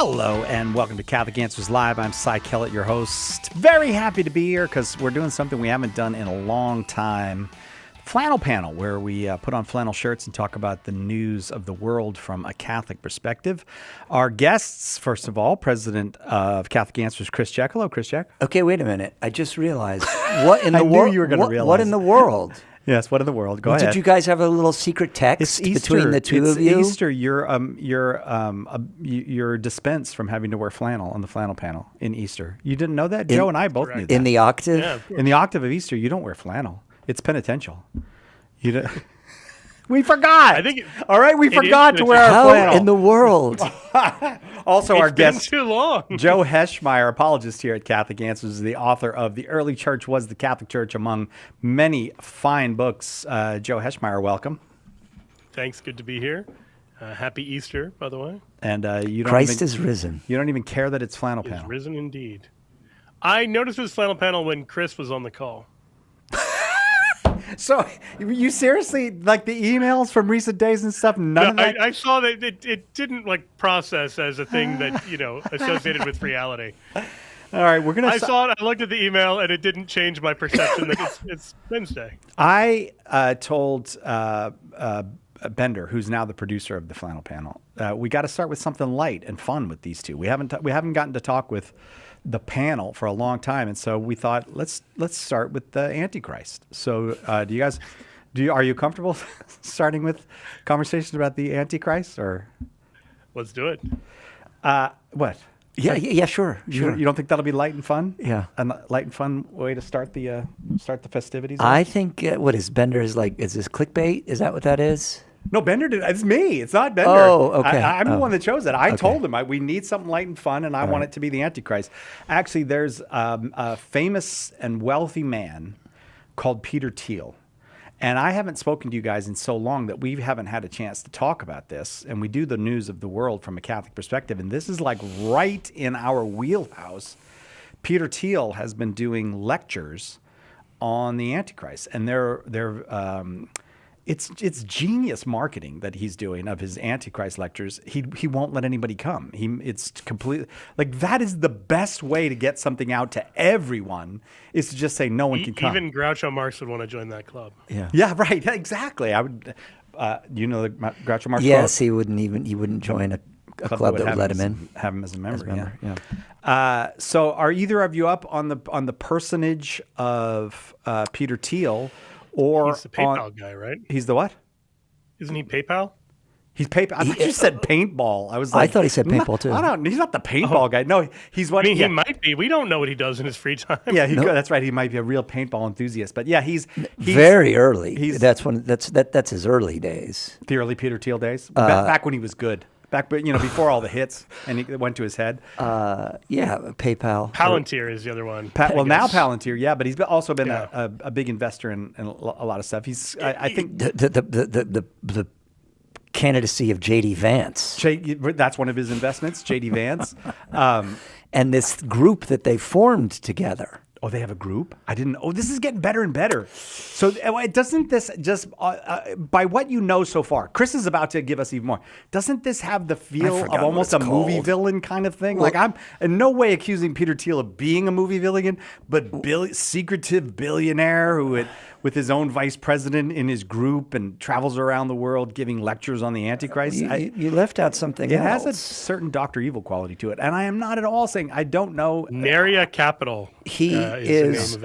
Hello and welcome to Catholic Answers Live. I'm Cy Kellett, your host. Very happy to be here because we're doing something we haven't done in a long time. Flannel panel, where we put on flannel shirts and talk about the news of the world from a Catholic perspective. Our guests, first of all, President of Catholic Answers, Chris Check. Hello, Chris Check. Okay, wait a minute. I just realized what in the I knew you were going to realize. What in the world? Yes, what in the world? Go ahead. Did you guys have a little secret text between the two of you? It's Easter. You're dispensed from having to wear flannel on the flannel panel in Easter. You didn't know that? Joe and I both knew that. In the octave? Yeah, in the octave of Easter, you don't wear flannel. It's penitential. You don't. We forgot. I think all right, we forgot to wear our How flannel. in the world? Also, our guest, too long. Joe Heschmeyer, apologist here at Catholic Answers, is the author of The Early Church Was the Catholic Church, among many fine books. Joe Heschmeyer, welcome. Thanks. Good to be here. Happy Easter, by the way. And you don't Christ even, is risen. You don't even care that it's flannel He's panel. risen indeed. I noticed this flannel panel when Chris was on the call. So, you seriously, like the emails from recent days and stuff, none of that? I saw that it didn't process as a thing that, associated with reality. All right, we're going to... I saw it, I looked at the email, and it didn't change my perception that it's Wednesday. I told Bender, who's now the producer of the flannel panel, we got to start with something light and fun with these two. We haven't gotten to talk with the panel for a long time, and so we thought let's start with the Antichrist. So, are you comfortable starting with conversations about the Antichrist, or Let's do it. what? Yeah, sure. You don't think that'll be light and fun? Yeah. A light and fun way to start the festivities. I think, what is Bender is this clickbait? Is that what that is? No, Bender did. It's me. It's not Bender. Oh, okay. I'm the one that chose it. I told him we need something light and fun, and I want it to be the Antichrist. Actually, there's a famous and wealthy man called Peter Thiel. And I haven't spoken to you guys in so long that we haven't had a chance to talk about this. And we do the news of the world from a Catholic perspective. And this is like right in our wheelhouse. Peter Thiel has been doing lectures on the Antichrist. And it's genius marketing that he's doing of his Antichrist lectures. He won't let anybody come. It's completely that is the best way to get something out to everyone is to just say no one can come. Even Groucho Marx would want to join that club. Yeah, right. Exactly. I would. You know the Groucho Marx? Yes, club? He wouldn't join a club that would let him in. Have him as a member. Yeah. So, are either of you up on the personage of Peter Thiel? Or he's the PayPal guy, right? He's the what? Isn't he PayPal? He's PayPal. I thought you said paintball. I was like, I thought he said paintball too. I don't. He's not the paintball guy. No, he's what. He might be. We don't know what he does in his free time. Yeah, that's right. He might be a real paintball enthusiast. But yeah, he's very early. That's his early days. The early Peter Thiel days, back when he was good. Before all the hits, and he went to his head. Yeah, PayPal. Palantir is the other one. Now Palantir, yeah, but he's also been a big investor in a lot of stuff. He's, I think, the candidacy of J.D. Vance. That's one of his investments, J.D. Vance, and this group that they formed together. Oh, they have a group? I didn't. Oh, this is getting better and better. So doesn't this just, by what you know so far, Chris is about to give us even more. Doesn't this have the feel of almost a movie villain kind of thing? Well, I'm in no way accusing Peter Thiel of being a movie villain, but secretive billionaire who with his own vice president in his group and travels around the world giving lectures on the Antichrist. You left out something else. It has a certain Dr. Evil quality to it. And I am not at all saying I don't know. Neria Capital. He is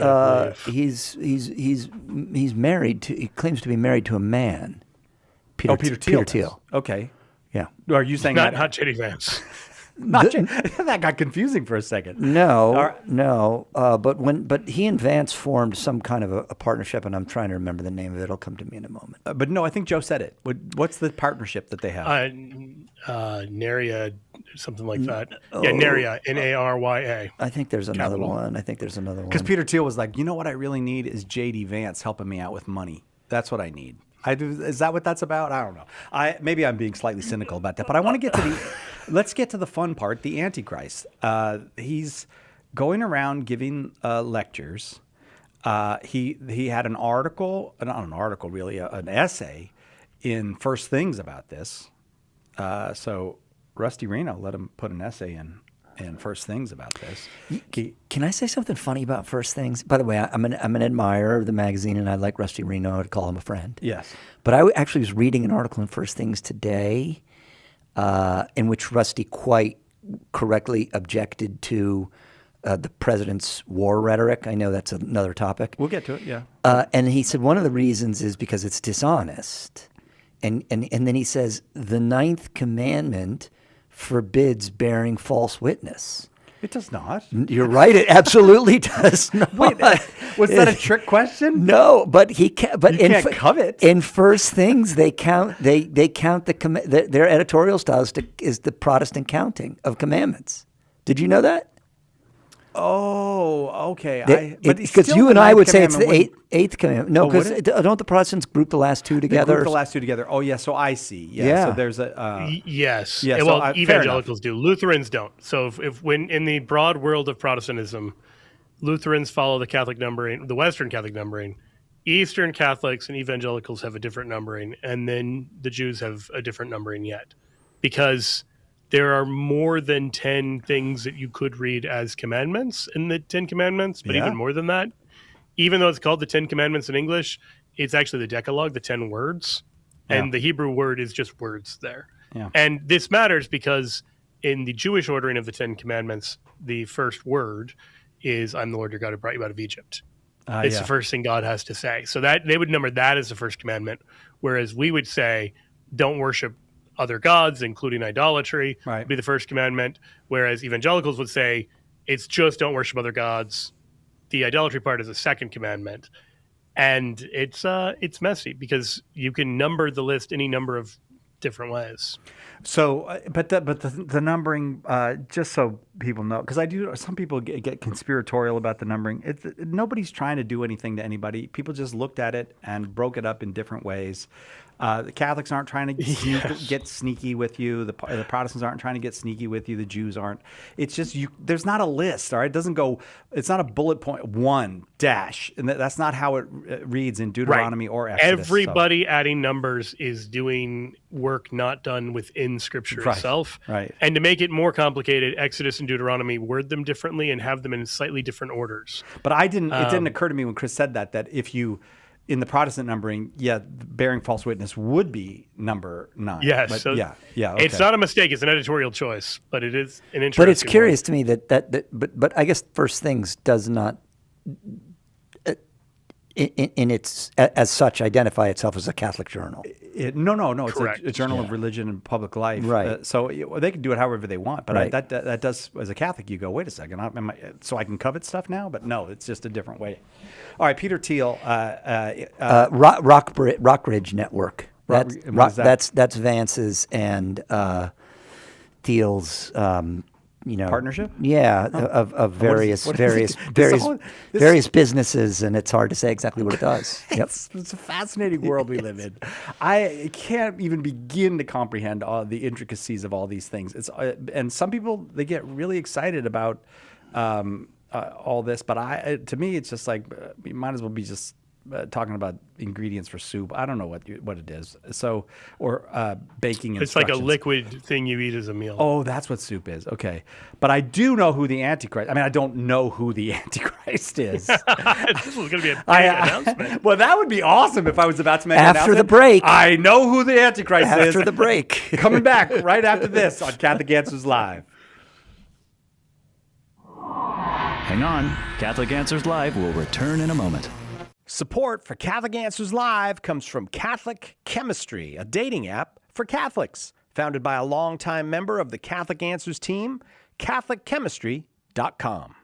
he's married to, he claims to be married to a man. Peter Thiel. Okay. Yeah. Are you saying not J.D. Vance? That got confusing for a second. No. But he and Vance formed some kind of a partnership, and I'm trying to remember the name of it. It'll come to me in a moment. But no, I think Joe said it. What's the partnership that they have? Neria, something like that. Yeah, Neria, Narya. I think there's another one. Because Peter Thiel was like, you know what I really need is J.D. Vance helping me out with money. That's what I need. Is that what that's about? I don't know. Maybe I'm being slightly cynical about that, but I want to get to let's get to the fun part, the Antichrist. He's going around giving lectures. He had an article, not an article really, an essay in First Things about this. So Rusty Reno let him put an essay in First Things about this. Can I say something funny about First Things? By the way, I'm an admirer of the magazine, and I like Rusty Reno. I'd call him a friend. Yes. But I actually was reading an article in First Things today in which Rusty quite correctly objected to the president's war rhetoric. I know that's another topic. We'll get to it, yeah. And he said one of the reasons is because it's dishonest. And then he says the 9th commandment forbids bearing false witness. It does not. You're right. It absolutely does not. Wait, was that a trick question? No, but he can't. But you can't covet. In First Things, they count. They count their editorial style is the Protestant counting of commandments. Did you know that? Oh, okay. Because you and I would say it's the eighth. eighth commandment. No, because don't the Protestants group the last two together? They group the last two together. Oh, yeah. So I see. Yeah. So there's a. Yes. Yeah, well, so evangelicals do. Lutherans don't. So if when in the broad world of Protestantism, Lutherans follow the Catholic numbering, the Western Catholic numbering. Eastern Catholics and evangelicals have a different numbering, and then the Jews have a different numbering yet, because there are more than 10 things that you could read as commandments in the 10 Commandments, but even more than that. Even though it's called the 10 Commandments in English, it's actually the Decalogue, the 10 words. And the Hebrew word is just words there. Yeah. And this matters because in the Jewish ordering of the 10 Commandments, the first word is, I'm the Lord your God who brought you out of Egypt. It's the first thing God has to say. So that they would number that as the first commandment, whereas we would say, don't worship other gods, including idolatry, would be the first commandment, whereas evangelicals would say it's just don't worship other gods. The idolatry part is the second commandment. And it's messy because you can number the list any number of different ways. So, but the numbering, just so people know, because some people get conspiratorial about the numbering. Nobody's trying to do anything to anybody. People just looked at it and broke it up in different ways. The Catholics aren't trying to get sneaky with you. The Protestants aren't trying to get sneaky with you. The Jews aren't. It's just there's not a list, all right? It doesn't go. It's not a bullet point 1 dash, and that's not how it reads in Deuteronomy or Exodus. Everybody adding numbers is doing work not done within Scripture itself. Right. And to make it more complicated, Exodus and Deuteronomy word them differently and have them in slightly different orders. But it didn't occur to me when Chris said that if you. In the Protestant numbering, bearing false witness would be number 9. Yes, but so okay. It's not a mistake; it's an editorial choice, but it is an interesting. But it's curious to me but I guess First Things does not, in its as such, identify itself as a Catholic journal. No. It's Correct. a journal of religion and public life. Right. So they can do it however they want. But that does, as a Catholic, you go, wait a second, so I can covet stuff now? But no, it's just a different way. All right, Peter Thiel. Rockridge Network. That's Vance's and Thiel's. Partnership? Yeah, of various businesses, and it's hard to say exactly what it does. It's a fascinating world we live in. I can't even begin to comprehend all the intricacies of all these things. And some people, they get really excited about all this, but to me, it's just like you might as well be just talking about ingredients for soup. I don't know what it is. So, or baking. It's like a liquid thing you eat as a meal. Oh, that's what soup is. Okay, but I do know who the Antichrist. I mean, I don't know who the Antichrist is. This was going to be a big announcement. Well, that would be awesome if I was about to make an announcement. After the break, I know who the Antichrist is. After the break, coming back right after this on Catholic Answers Live. Hang on, Catholic Answers Live will return in a moment. Support for Catholic Answers Live comes from Catholic Chemistry, a dating app for Catholics. Founded by a longtime member of the Catholic Answers team, CatholicChemistry.com.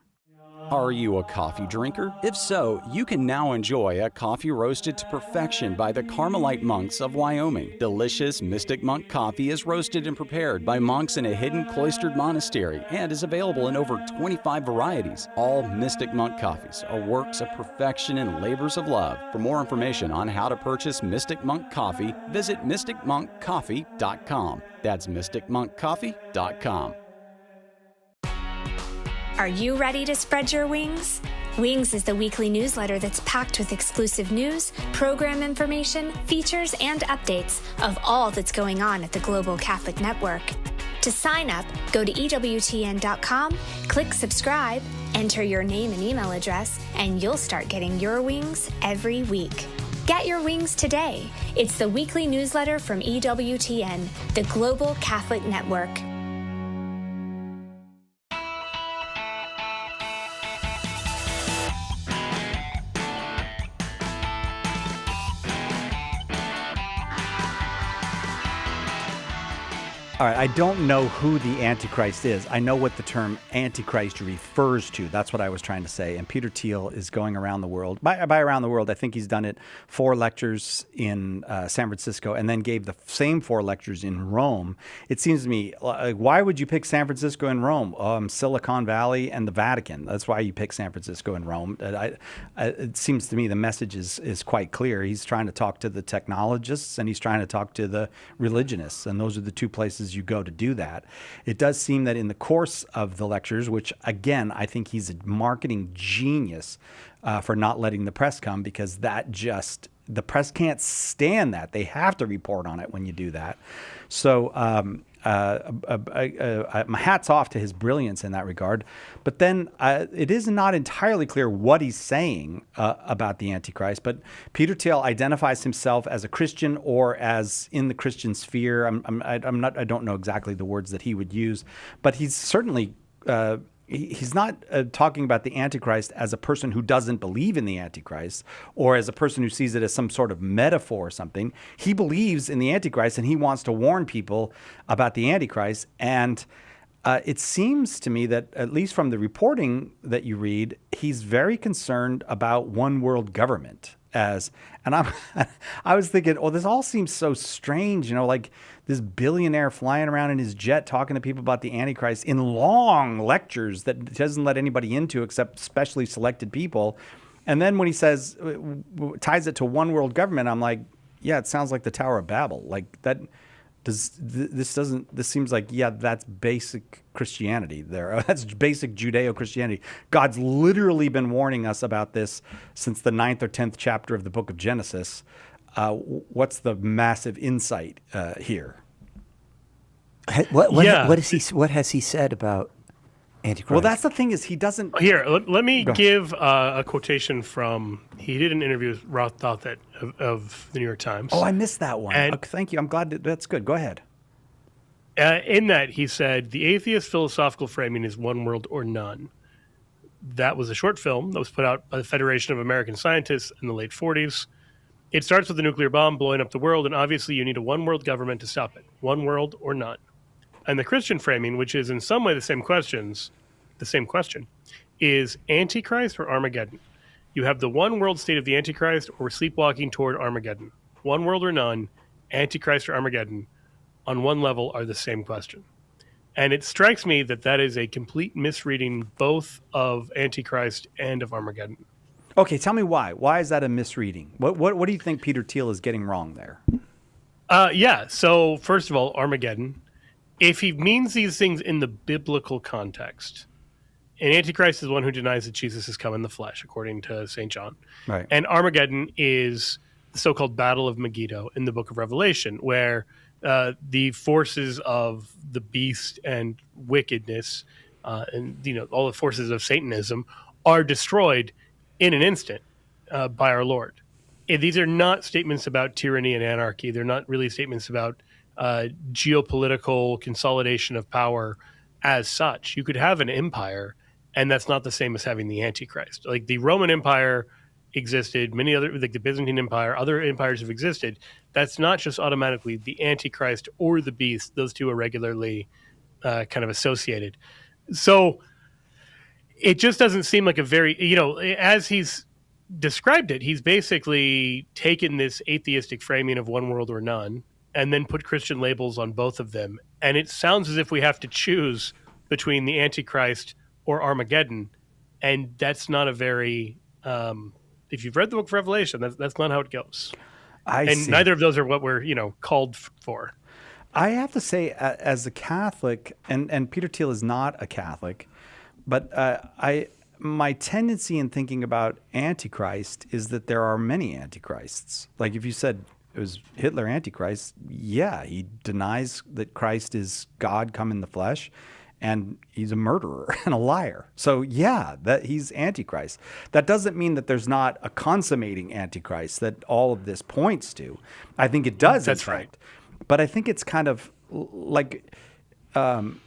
Are you a coffee drinker? If so, you can now enjoy a coffee roasted to perfection by the Carmelite monks of Wyoming. Delicious Mystic Monk coffee is roasted and prepared by monks in a hidden cloistered monastery and is available in over 25 varieties. All Mystic Monk coffees are works of perfection and labors of love. For more information on how to purchase Mystic Monk coffee, visit mysticmonkcoffee.com. That's mysticmonkcoffee.com. Are you ready to spread your wings? Wings is the weekly newsletter that's packed with exclusive news, program information, features, and updates of all that's going on at the Global Catholic Network. To sign up, go to EWTN.com, click subscribe, enter your name and email address, and you'll start getting your wings every week. Get your wings today. It's the weekly newsletter from EWTN, the Global Catholic Network. All right, I don't know who the Antichrist is. I know what the term Antichrist refers to. That's what I was trying to say. And Peter Thiel is going around the world. By around the world, I think he's done it 4 lectures in San Francisco and then gave the same 4 lectures in Rome. It seems to me, like, why would you pick San Francisco and Rome? Silicon Valley and the Vatican. That's why you pick San Francisco and Rome. It seems to me the message is quite clear. He's trying to talk to the technologists and he's trying to talk to the religionists. And those are the 2 places you go to do that. It does seem that in the course of the lectures, which again, I think he's a marketing genius for not letting the press come, because the press can't stand that. They have to report on it when you do that. So my hat's off to his brilliance in that regard. But then it is not entirely clear what he's saying about the Antichrist. But Peter Thiel identifies himself as a Christian or as in the Christian sphere. I don't know exactly the words that he would use, but he's certainly he's not talking about the Antichrist as a person who doesn't believe in the Antichrist or as a person who sees it as some sort of metaphor or something. He believes in the Antichrist and he wants to warn people about the Antichrist. And it seems to me that, at least from the reporting that you read, he's very concerned about one world government. I was thinking, this all seems so strange, like this billionaire flying around in his jet talking to people about the Antichrist in long lectures that doesn't let anybody into except specially selected people. And then when he says, ties it to one world government, I'm like, yeah, it sounds like the Tower of Babel. Like that. This seems like, that's basic Christianity there. That's basic Judeo-Christianity. God's literally been warning us about this since the 9th or 10th chapter of the book of Genesis. What's the massive insight here? What has he said about Antichrist? Well, that's the thing, is he doesn't... Here, let me give a quotation from... He did an interview with Roth Thothett of the New York Times. Oh, I missed that one. Thank you. I'm glad that's good. Go ahead. In that, he said, the atheist philosophical framing is one world or none. That was a short film that was put out by the Federation of American Scientists in the late 40s. It starts with a nuclear bomb blowing up the world, and obviously you need a one-world government to stop it. One world or none. And the Christian framing, which is in some way the same question, is Antichrist or Armageddon. You have the one world state of the Antichrist, or we're sleepwalking toward Armageddon. One world or none, Antichrist or Armageddon, on one level are the same question. And it strikes me that that is a complete misreading both of Antichrist and of Armageddon. Okay, tell me why. Why is that a misreading? What do you think Peter Thiel is getting wrong there? So first of all, Armageddon. If he means these things in the biblical context, and Antichrist is one who denies that Jesus has come in the flesh, according to St. John. Right. And Armageddon is the so-called Battle of Megiddo in the book of Revelation, where the forces of the beast and wickedness and all the forces of Satanism are destroyed in an instant by our Lord. And these are not statements about tyranny and anarchy. They're not really statements about geopolitical consolidation of power as such. You could have an empire, and that's not the same as having the Antichrist. Like the Roman Empire existed, many other, like the Byzantine Empire, other empires have existed. That's not just automatically the Antichrist or the beast. Those two are regularly kind of associated. So it just doesn't seem like a very, as he's described it, he's basically taken this atheistic framing of one world or none and then put Christian labels on both of them. And it sounds as if we have to choose between the Antichrist or Armageddon. And that's not a very, if you've read the book of Revelation, that's not how it goes. I see. Neither of those are what we're, called for. I have to say, as a Catholic, and Peter Thiel is not a Catholic, but my tendency in thinking about Antichrist is that there are many Antichrists. Like if you said was Hitler Antichrist, yeah, he denies that Christ is God come in the flesh, and he's a murderer and a liar. So yeah, that he's Antichrist. That doesn't mean that there's not a consummating Antichrist that all of this points to. I think it does. That's right. But I think it's kind of like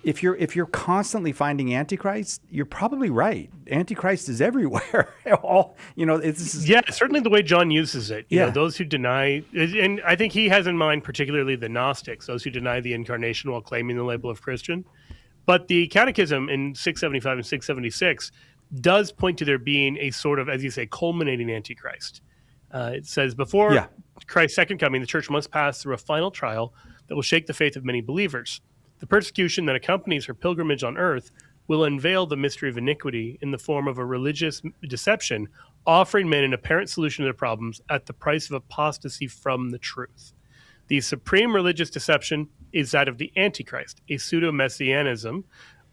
if you're constantly finding Antichrist, you're probably right. Antichrist is everywhere. Certainly the way John uses it. You Yeah. know, those who deny, and I think he has in mind particularly the Gnostics, those who deny the incarnation while claiming the label of Christian. But the Catechism in 675 and 676 does point to there being a sort of, as you say, culminating Antichrist. It says, before Christ's second coming, the church must pass through a final trial that will shake the faith of many believers. The persecution that accompanies her pilgrimage on earth will unveil the mystery of iniquity in the form of a religious deception, offering men an apparent solution to their problems at the price of apostasy from the truth. The supreme religious deception is that of the Antichrist, a pseudo-messianism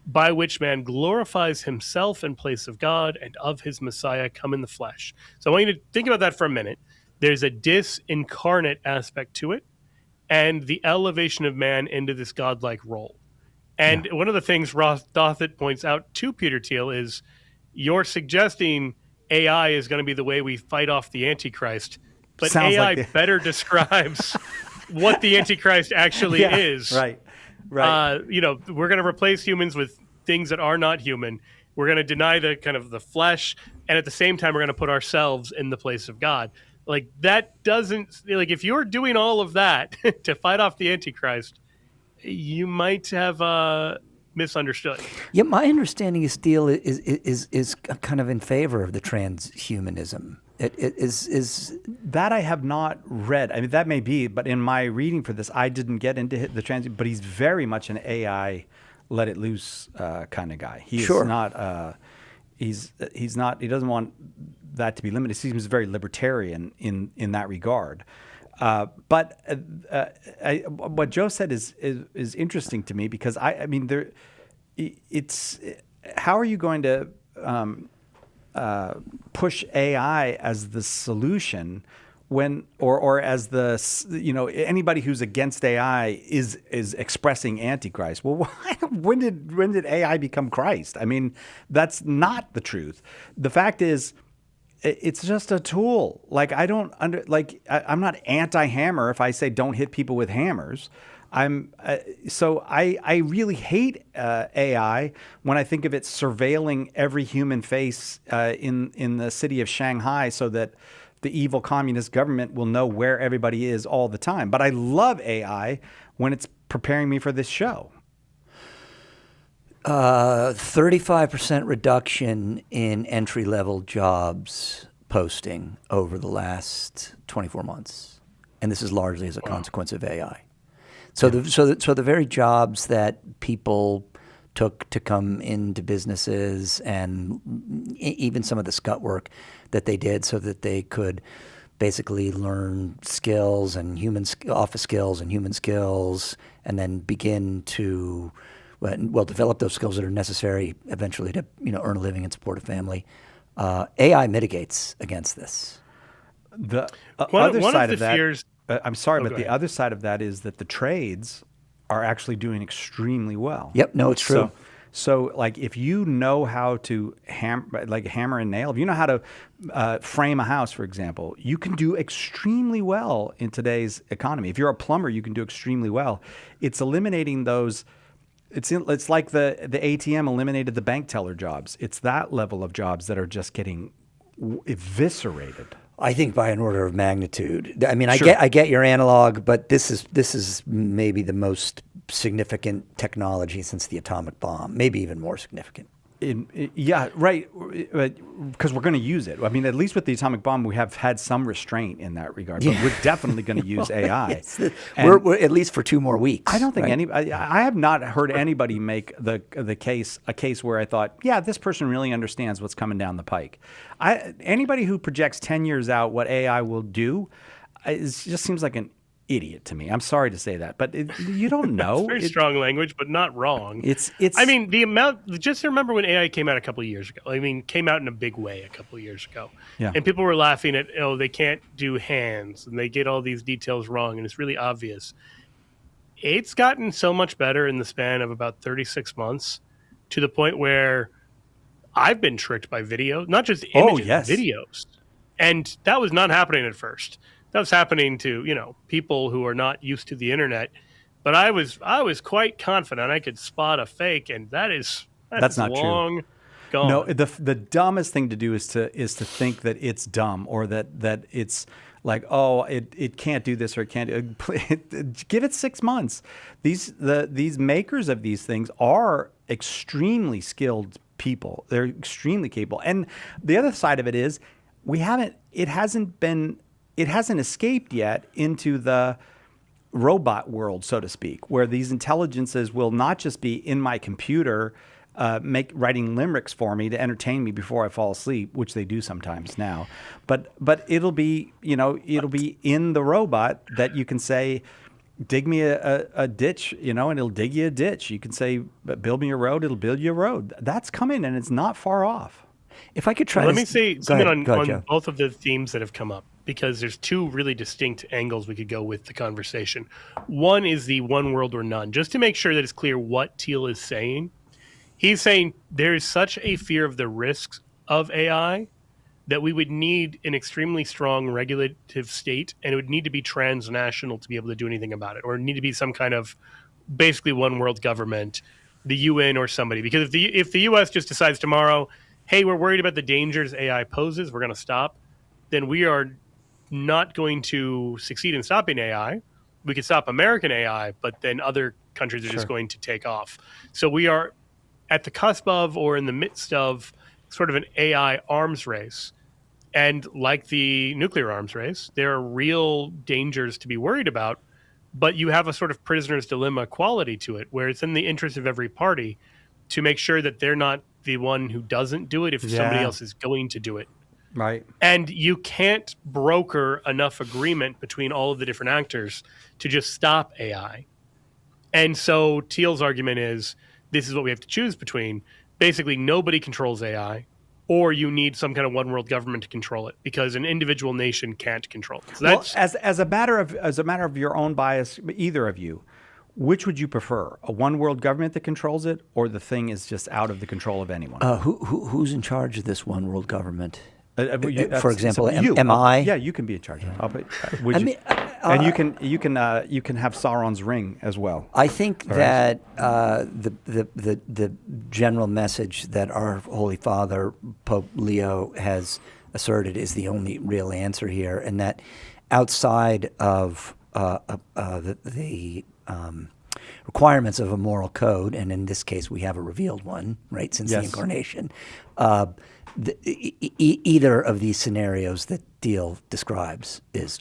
by which man glorifies himself in place of God and of his Messiah come in the flesh. So I want you to think about that for a minute. There's a disincarnate aspect to it, and the elevation of man into this godlike role. And one of the things Ross Dothit points out to Peter Thiel is, you're suggesting AI is going to be the way we fight off the Antichrist, but Sounds AI like better describes what the Antichrist actually is. Right. We're going to replace humans with things that are not human. We're going to deny the kind of the flesh, and at the same time, we're going to put ourselves in the place of God. Like, that doesn't, like, if you're doing all of that to fight off the Antichrist, you might have misunderstood. Yeah, my understanding is Thiel is kind of in favor of the transhumanism. It is that I have not read. I mean, that may be, but in my reading for this, I didn't get into the trans. But he's very much an AI, let it loose kind of guy. He is not. He's not. He doesn't want that to be limited. He seems very libertarian in that regard. But what Joe said is interesting to me, because I mean, it's how are you going to push AI as the solution when or as the anybody who's against AI is expressing Antichrist? Well, when did AI become Christ? I mean, that's not the truth. The fact is, it's just a tool. Like, I'm not anti-hammer if I say don't hit people with hammers. So I really hate AI when I think of it surveilling every human face in the city of Shanghai so that the evil communist government will know where everybody is all the time. But I love AI when it's preparing me for this show. 35% reduction in entry-level jobs posting over the last 24 months, and this is largely as a consequence of AI. So the very jobs that people took to come into businesses, and even some of the scut work that they did so that they could basically learn skills and office skills and human skills, and then begin to develop those skills that are necessary eventually to earn a living and support a family. AI mitigates against this. The One other of side the of that, fears- I'm sorry, Oh, but go the ahead. other side of that is that the trades are actually doing extremely well. Yep, no, it's true. So like, if you know how to hammer and nail, if you know how to frame a house, for example, you can do extremely well in today's economy. If you're a plumber, you can do extremely well. It's eliminating those. It's like the ATM eliminated the bank teller jobs. It's that level of jobs that are just getting eviscerated. I think by an order of magnitude. I mean, I get your analog, but this is maybe the most significant technology since the atomic bomb, maybe even more significant. Yeah, right. Because we're going to use it. I mean, at least with the atomic bomb, we have had some restraint in that regard. But we're definitely going to use AI. Yes, we're at least for 2 more weeks. I don't think I have not heard anybody make a case where I thought, yeah, this person really understands what's coming down the pike. Anybody who projects 10 years out what AI will do, it just seems like an idiot to me. I'm sorry to say that, but you don't know. It's very strong language, but not wrong. It's. I mean, the amount. Just remember when AI came out a couple of years ago. I mean, came out in a big way a couple of years ago. Yeah. And people were laughing at, they can't do hands, and they get all these details wrong, and it's really obvious. It's gotten so much better in the span of about 36 months, to the point where I've been tricked by video, not just images, videos, and that was not happening at first. That was happening to, people who are not used to the internet. But I was quite confident I could spot a fake, and that's not long true. Gone. No, the dumbest thing to do is to think that it's dumb, or that it's like, oh, it can't do this, or it can't give it 6 months. These makers of these things are extremely skilled people. They're extremely capable. And the other side of it is it hasn't escaped yet into the robot world, so to speak, where these intelligences will not just be in my computer writing limericks for me to entertain me before I fall asleep, which they do sometimes now, but it'll be in the robot that you can say, dig me a ditch, and it'll dig you a ditch. You can say, build me a road, it'll build you a road. That's coming, and it's not far off. If I could try Let me say something on Joe. both of the themes that have come up, because there's two really distinct angles we could go with the conversation. One is the one world or none, just to make sure that it's clear what Thiel is saying. He's saying there is such a fear of the risks of AI that we would need an extremely strong regulative state, and it would need to be transnational to be able to do anything about it, or need to be some kind of basically one world government, the UN or somebody. Because if the US just decides tomorrow, hey, we're worried about the dangers AI poses, we're going to stop, then we are not going to succeed in stopping AI. We could stop American AI, but then other countries are just going to take off. So we are at the cusp of, or in the midst of, sort of an AI arms race. And like the nuclear arms race, there are real dangers to be worried about, but you have a sort of prisoner's dilemma quality to it, where it's in the interest of every party to make sure that they're not the one who doesn't do it if somebody else is going to do it. Right. And you can't broker enough agreement between all of the different actors to just stop AI. And so Thiel's argument is, this is what we have to choose between. Basically, nobody controls AI, or you need some kind of one world government to control it, because an individual nation can't control it. So that's, as a matter of your own bias, either of you, which would you prefer? A one world government that controls it, or the thing is just out of the control of anyone? Who's in charge of this one world government? For example, am I? Yeah, you can be in charge of it. And you can have Sauron's ring as well. I think that the general message that our Holy Father Pope Leo has asserted is the only real answer here, and that outside of the requirements of a moral code, and in this case we have a revealed one, right, since the Incarnation. Either of these scenarios that Thiel describes is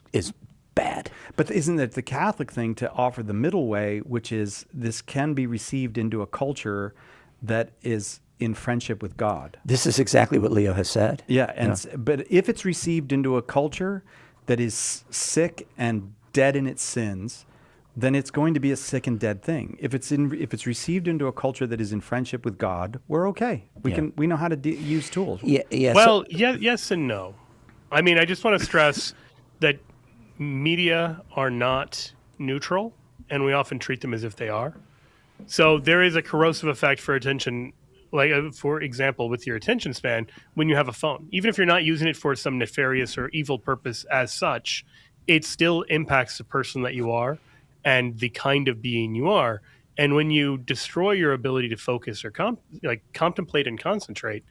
bad. But isn't it the Catholic thing to offer the middle way, which is this can be received into a culture that is in friendship with God? This is exactly what Leo has said. Yeah, but if it's received into a culture that is sick and dead in its sins, then it's going to be a sick and dead thing. If it's received into a culture that is in friendship with God, we're okay. We know how to use tools. Yeah. Well, yes and no. I mean, I just want to stress that media are not neutral, and we often treat them as if they are. So there is a corrosive effect for attention, like for example, with your attention span when you have a phone. Even if you're not using it for some nefarious or evil purpose as such, it still impacts the person that you are and the kind of being you are. And when you destroy your ability to focus or contemplate and concentrate,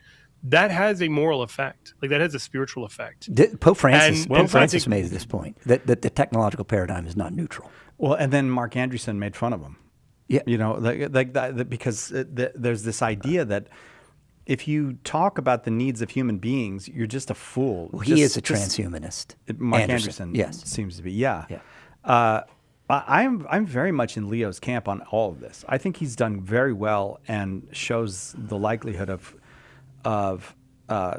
that has a moral effect. Like, that has a spiritual effect. Pope Francis made this point, that the technological paradigm is not neutral. Well, and then Mark Andreessen made fun of him. Yeah. Like that, because there's this idea that if you talk about the needs of human beings, you're just a fool. Well, he is a transhumanist. Mark Andreessen seems to be. Yeah. I'm very much in Leo's camp on all of this. I think he's done very well and shows the likelihood of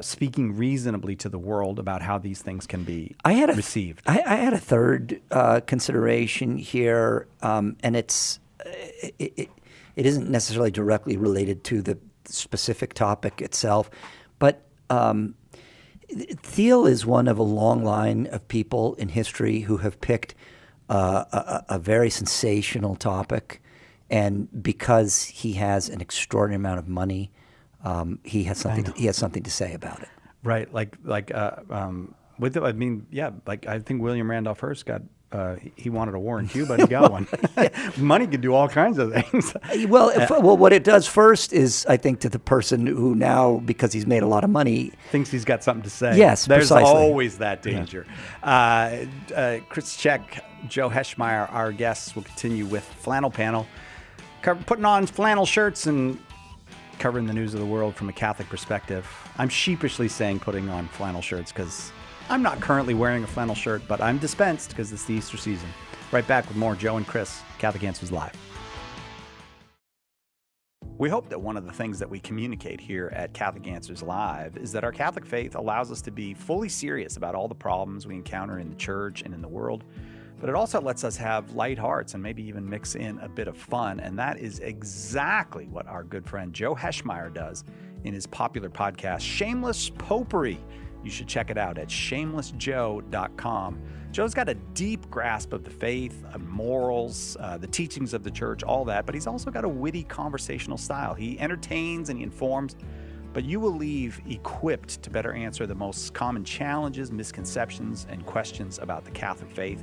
speaking reasonably to the world about how these things can be received. I had a third consideration here, and it isn't necessarily directly related to the specific topic itself, but Thiel is one of a long line of people in history who have picked a very sensational topic, and because he has an extraordinary amount of money, he has something to say about it. Right, I think William Randolph Hearst got. He wanted a war in Cuba, and he got one. Money can do all kinds of things. Well, what it does first is, I think, to the person who now, because he's made a lot of money, thinks he's got something to say. Yes, there's precisely. always that danger. Yeah. Chris Check, Joe Heschmeyer, our guests, will continue with Flannel Panel, putting on flannel shirts and covering the news of the world from a Catholic perspective. I'm sheepishly saying putting on flannel shirts because I'm not currently wearing a flannel shirt, but I'm dispensed because it's the Easter season. Right back with more Joe and Chris, Catholic Answers Live. We hope that one of the things that we communicate here at Catholic Answers Live is that our Catholic faith allows us to be fully serious about all the problems we encounter in the church and in the world, but it also lets us have light hearts and maybe even mix in a bit of fun, and that is exactly what our good friend Joe Heschmeyer does in his popular podcast, Shameless Popery. You should check it out at shamelessjoe.com. Joe's got a deep grasp of the faith, morals, the teachings of the church, all that, but he's also got a witty conversational style. He entertains and he informs, but you will leave equipped to better answer the most common challenges, misconceptions, and questions about the Catholic faith.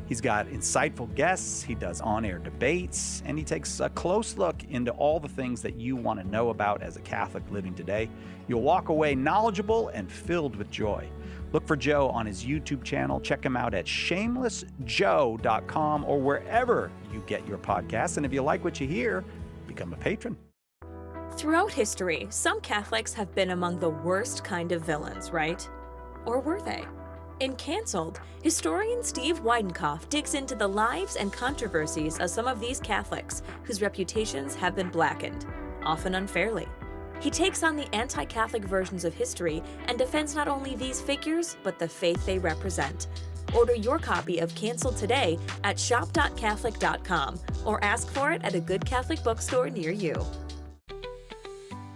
He's got insightful guests, he does on-air debates, and he takes a close look into all the things that you want to know about as a Catholic living today. You'll walk away knowledgeable and filled with joy. Look for Joe on his YouTube channel. Check him out at shamelessjoe.com or wherever you get your podcasts. And if you like what you hear, become a patron. Throughout history, some Catholics have been among the worst kind of villains, right? Or were they? In Cancelled, historian Steve Weidenkopf digs into the lives and controversies of some of these Catholics whose reputations have been blackened, often unfairly. He takes on the anti-Catholic versions of history and defends not only these figures, but the faith they represent. Order your copy of Cancelled today at shop.catholic.com or ask for it at a good Catholic bookstore near you.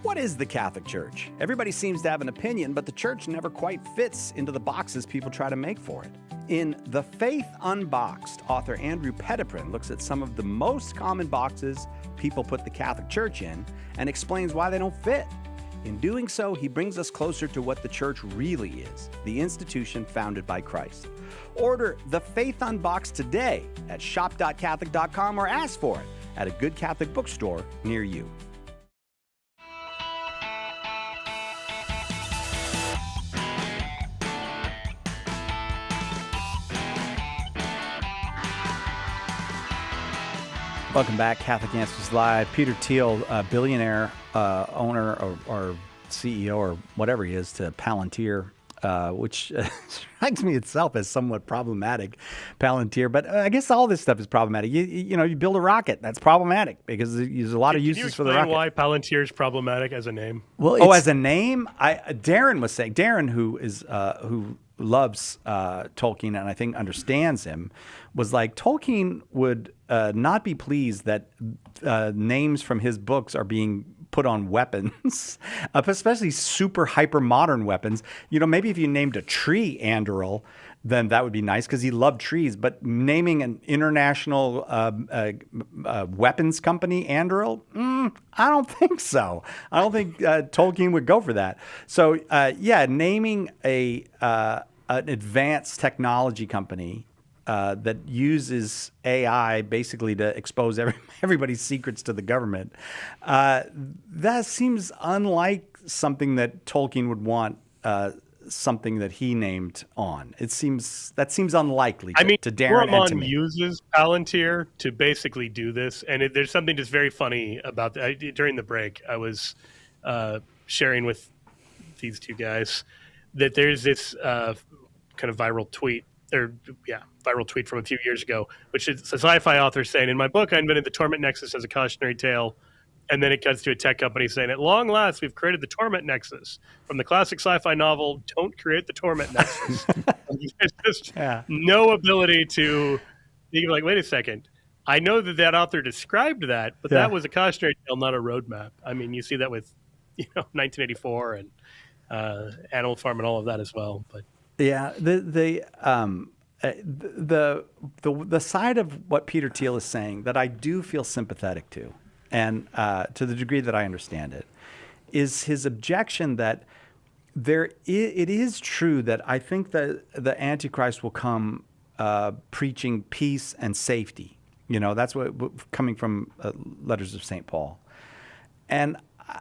What is the Catholic Church? Everybody seems to have an opinion, but the church never quite fits into the boxes people try to make for it. In The Faith Unboxed, author Andrew Petiprin looks at some of the most common boxes people put the Catholic Church in and explains why they don't fit. In doing so, he brings us closer to what the church really is, the institution founded by Christ. Order The Faith Unboxed today at shop.catholic.com or ask for it at a good Catholic bookstore near you. Welcome back, Catholic Answers Live. Peter Thiel, billionaire owner or CEO or whatever he is to Palantir, which strikes me itself as somewhat problematic, Palantir. But I guess all this stuff is problematic. You build a rocket, that's problemac because there's a lot of uses for the rocket. Can you explain why Palantir is problematic as a name? Well, as a name, Darren was saying, who loves Tolkien and I think understands him, was like Tolkien would not be pleased that names from his books are being put on weapons, especially super hyper modern weapons. Maybe if you named a tree Anduril, then that would be nice because he loved trees. But naming an international weapons company Anduril, I don't think so. I don't think Tolkien would go for that. So naming an advanced technology technology that uses AI basically to expose everybody's secrets to the government, that seems unlike something that Tolkien would want something that he named on. That seems unlikely to Darren and to me. Uses Palantir to basically do this, and there's something just very funny about that. During the break, I was sharing with these two guys that there's this kind of viral tweet from a few years ago, which is a sci-fi author saying, in my book, I invented the Torment Nexus as a cautionary tale And then it cuts to a tech company saying, at long last, we've created the torment nexus. From the classic sci-fi novel, Don't Create the Torment Nexus. There's just no ability to be like, wait a second. I know that author described that, but that was a cautionary tale, not a roadmap. I mean, you see that with 1984 and Animal Farm and all of that as well. But yeah, the side of what Peter Thiel is saying that I do feel sympathetic to, and to the degree that I understand it, is his objection that it is true that I think that the Antichrist will come preaching peace and safety. That's what coming from Letters of St. Paul, and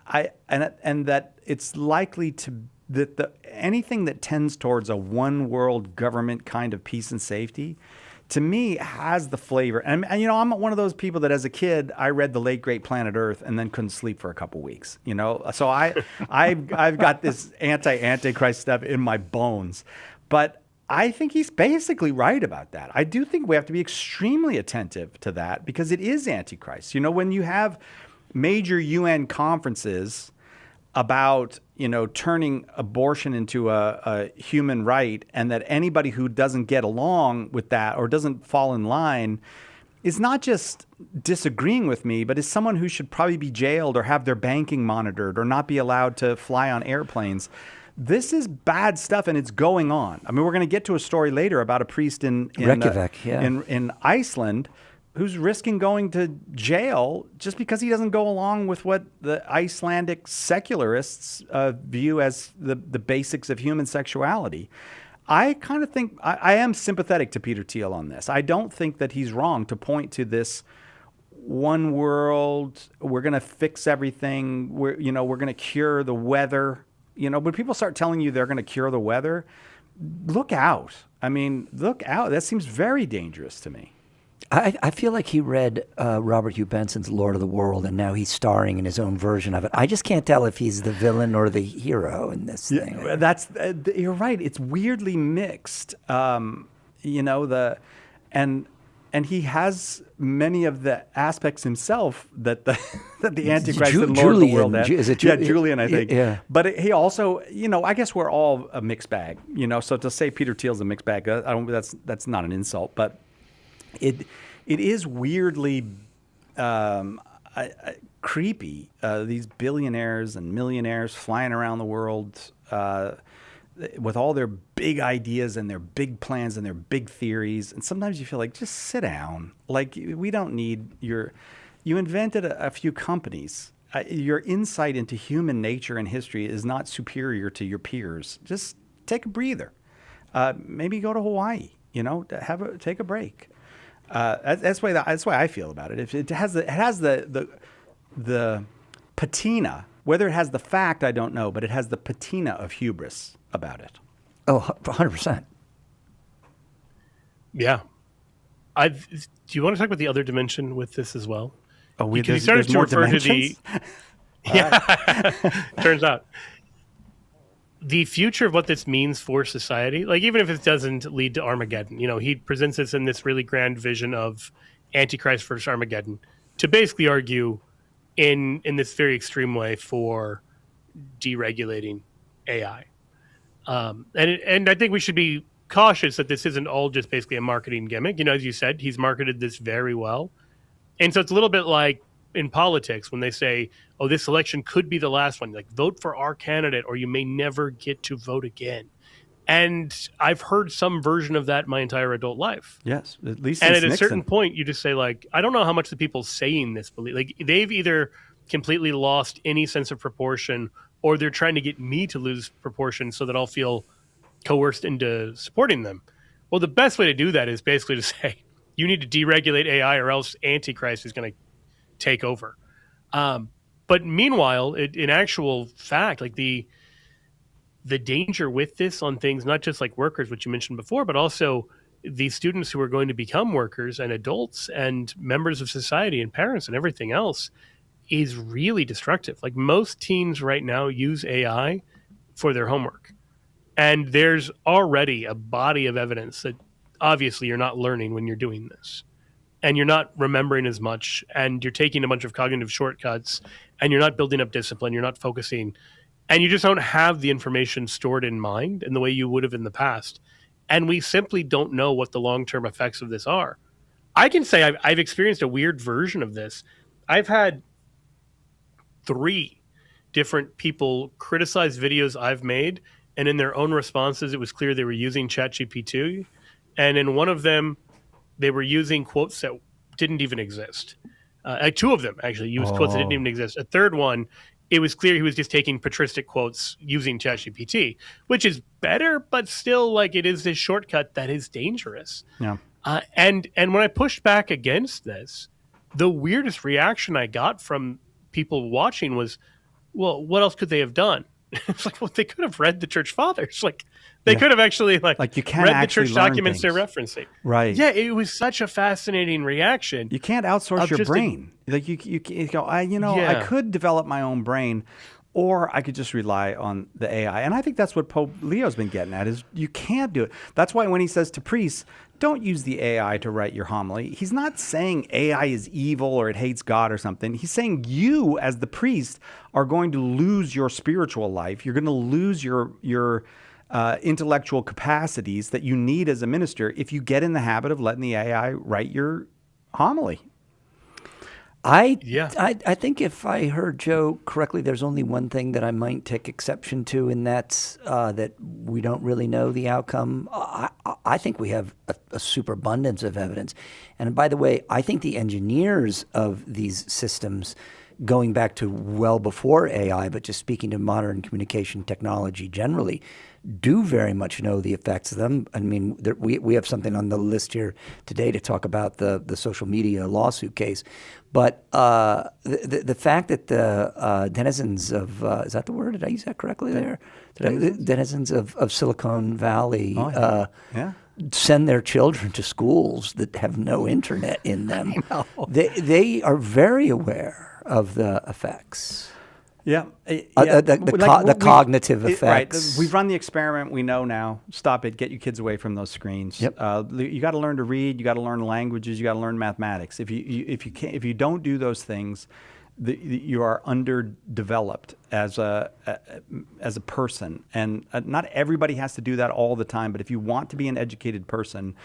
that it's likely that anything that tends towards a one world government kind of peace and safety, to me, has the flavor. And I'm one of those people that as a kid, I read The Late Great Planet Earth and then couldn't sleep for a couple weeks, So I've got this Antichrist stuff in my bones. But I think he's basically right about that. I do think we have to be extremely attentive to that because it is Antichrist. When you have major UN conferences about turning abortion into a human right, and that anybody who doesn't get along with that or doesn't fall in line is not just disagreeing with me, but is someone who should probably be jailed or have their banking monitored or not be allowed to fly on airplanes. This is bad stuff, and it's going on. I mean, we're going to get to a story later about a priest in Reykjavik, in Iceland who's risking going to jail just because he doesn't go along with what the Icelandic secularists view as the basics of human sexuality. I kind of think I am sympathetic to Peter Thiel on this. I don't think that he's wrong to point to this one world. We're going to fix everything. We're going to cure the weather. When people start telling you they're going to cure the weather, look out. I mean, look out. That seems very dangerous to me. I feel like he read Robert Hugh Benson's Lord of the World, and now he's starring in his own version of it. I just can't tell if he's the villain or the hero in this thing. You're right. It's weirdly mixed. And he has many of the aspects himself that the Antichrist and Lord of the World has. Is it Julian, I think. Yeah. But he also, I guess we're all a mixed bag. So to say Peter Thiel's a mixed bag, that's not an insult, but it is weirdly creepy. These billionaires and millionaires flying around the world with all their big ideas and their big plans and their big theories. And sometimes you feel like, just sit down. Like, we don't need you invented a few companies. Your insight into human nature and history is not superior to your peers. Just take a breather. Maybe go to Hawaii, take a break. That's why I feel about it. If it has the patina, whether it has the fact, I don't know, but it has the patina of hubris about it. Oh, 100%. Yeah. Do you want to talk about the other dimension with this as well? Oh, he started to refer to the. Yeah. Turns out. The future of what this means for society, like even if it doesn't lead to Armageddon, he presents this in this really grand vision of Antichrist versus Armageddon to basically argue in this very extreme way for deregulating AI. And I think we should be cautious that this isn't all just basically a marketing gimmick. As you said, he's marketed this very well. And so it's a little bit like in politics when they say, oh, this election could be the last one. Like, vote for our candidate or you may never get to vote again. And I've heard some version of that my entire adult life. Yes, at least and at Nixon. A certain point, you just say, like, I don't know how much the people saying this believe. Like, they've either completely lost any sense of proportion or they're trying to get me to lose proportion so that I'll feel coerced into supporting them. Well, the best way to do that is basically to say, you need to deregulate AI or else Antichrist is going to take over. But meanwhile, in actual fact, like the danger with this on things, not just like workers, which you mentioned before, but also the students who are going to become workers and adults and members of society and parents and everything else is really destructive. Like, most teens right now use AI for their homework. And there's already a body of evidence that obviously you're not learning when you're doing this. and you're not remembering as much, and you're taking a bunch of cognitive shortcuts, and you're not building up discipline, you're not focusing, and you just don't have the information stored in mind in the way you would have in the past. And we simply don't know what the long-term effects of this are. I can say I've experienced a weird version of this. I've had 3 different people criticize videos I've made, and in their own responses, it was clear they were using ChatGPT. And in one of them, they were using quotes that didn't even exist. 2 of them actually used quotes that didn't even exist. A third one, it was clear he was just taking patristic quotes using ChatGPT, which is better, but still, like, it is this shortcut that is dangerous. Yeah. And when I pushed back against this, the weirdest reaction I got from people watching was, well, what else could they have done? It's like, well, they could have read the church fathers. Like, they could have actually you can read the actually church learn documents things. they're referencing. Right. Yeah, it was such a fascinating reaction. You can't outsource your brain. Like you go, I could develop my own brain, or I could just rely on the AI. And I think that's what Pope Leo's been getting at, is you can't do it. That's why when he says to priests, don't use the AI to write your homily, he's not saying AI is evil or it hates God or something. He's saying you, as the priest, are going to lose your spiritual life. You're going to lose your intellectual capacities that you need as a minister if you get in the habit of letting the AI write your homily. I think if I heard Joe correctly, there's only one thing that I might take exception to, and that's that we don't really know the outcome. I think we have a superabundance of evidence. And by the way, I think the engineers of these systems, going back to well before AI, but just speaking to modern communication technology generally, do very much know the effects of them. I mean, we have something on the list here today to talk about the social media lawsuit case. But the fact that the denizens of, is that the word? Did I use that correctly there? Denizens of Silicon Valley send their children to schools that have no internet in them. They are very aware of the effects. Yeah. The cognitive effects. Right. We've run the experiment. We know now. Stop it. Get your kids away from those screens. Yep. You got to learn to read. You got to learn languages. You got to learn mathematics. If you don't do those things, you are underdeveloped as a person. And not everybody has to do that all the time. But if you want to be an educated person,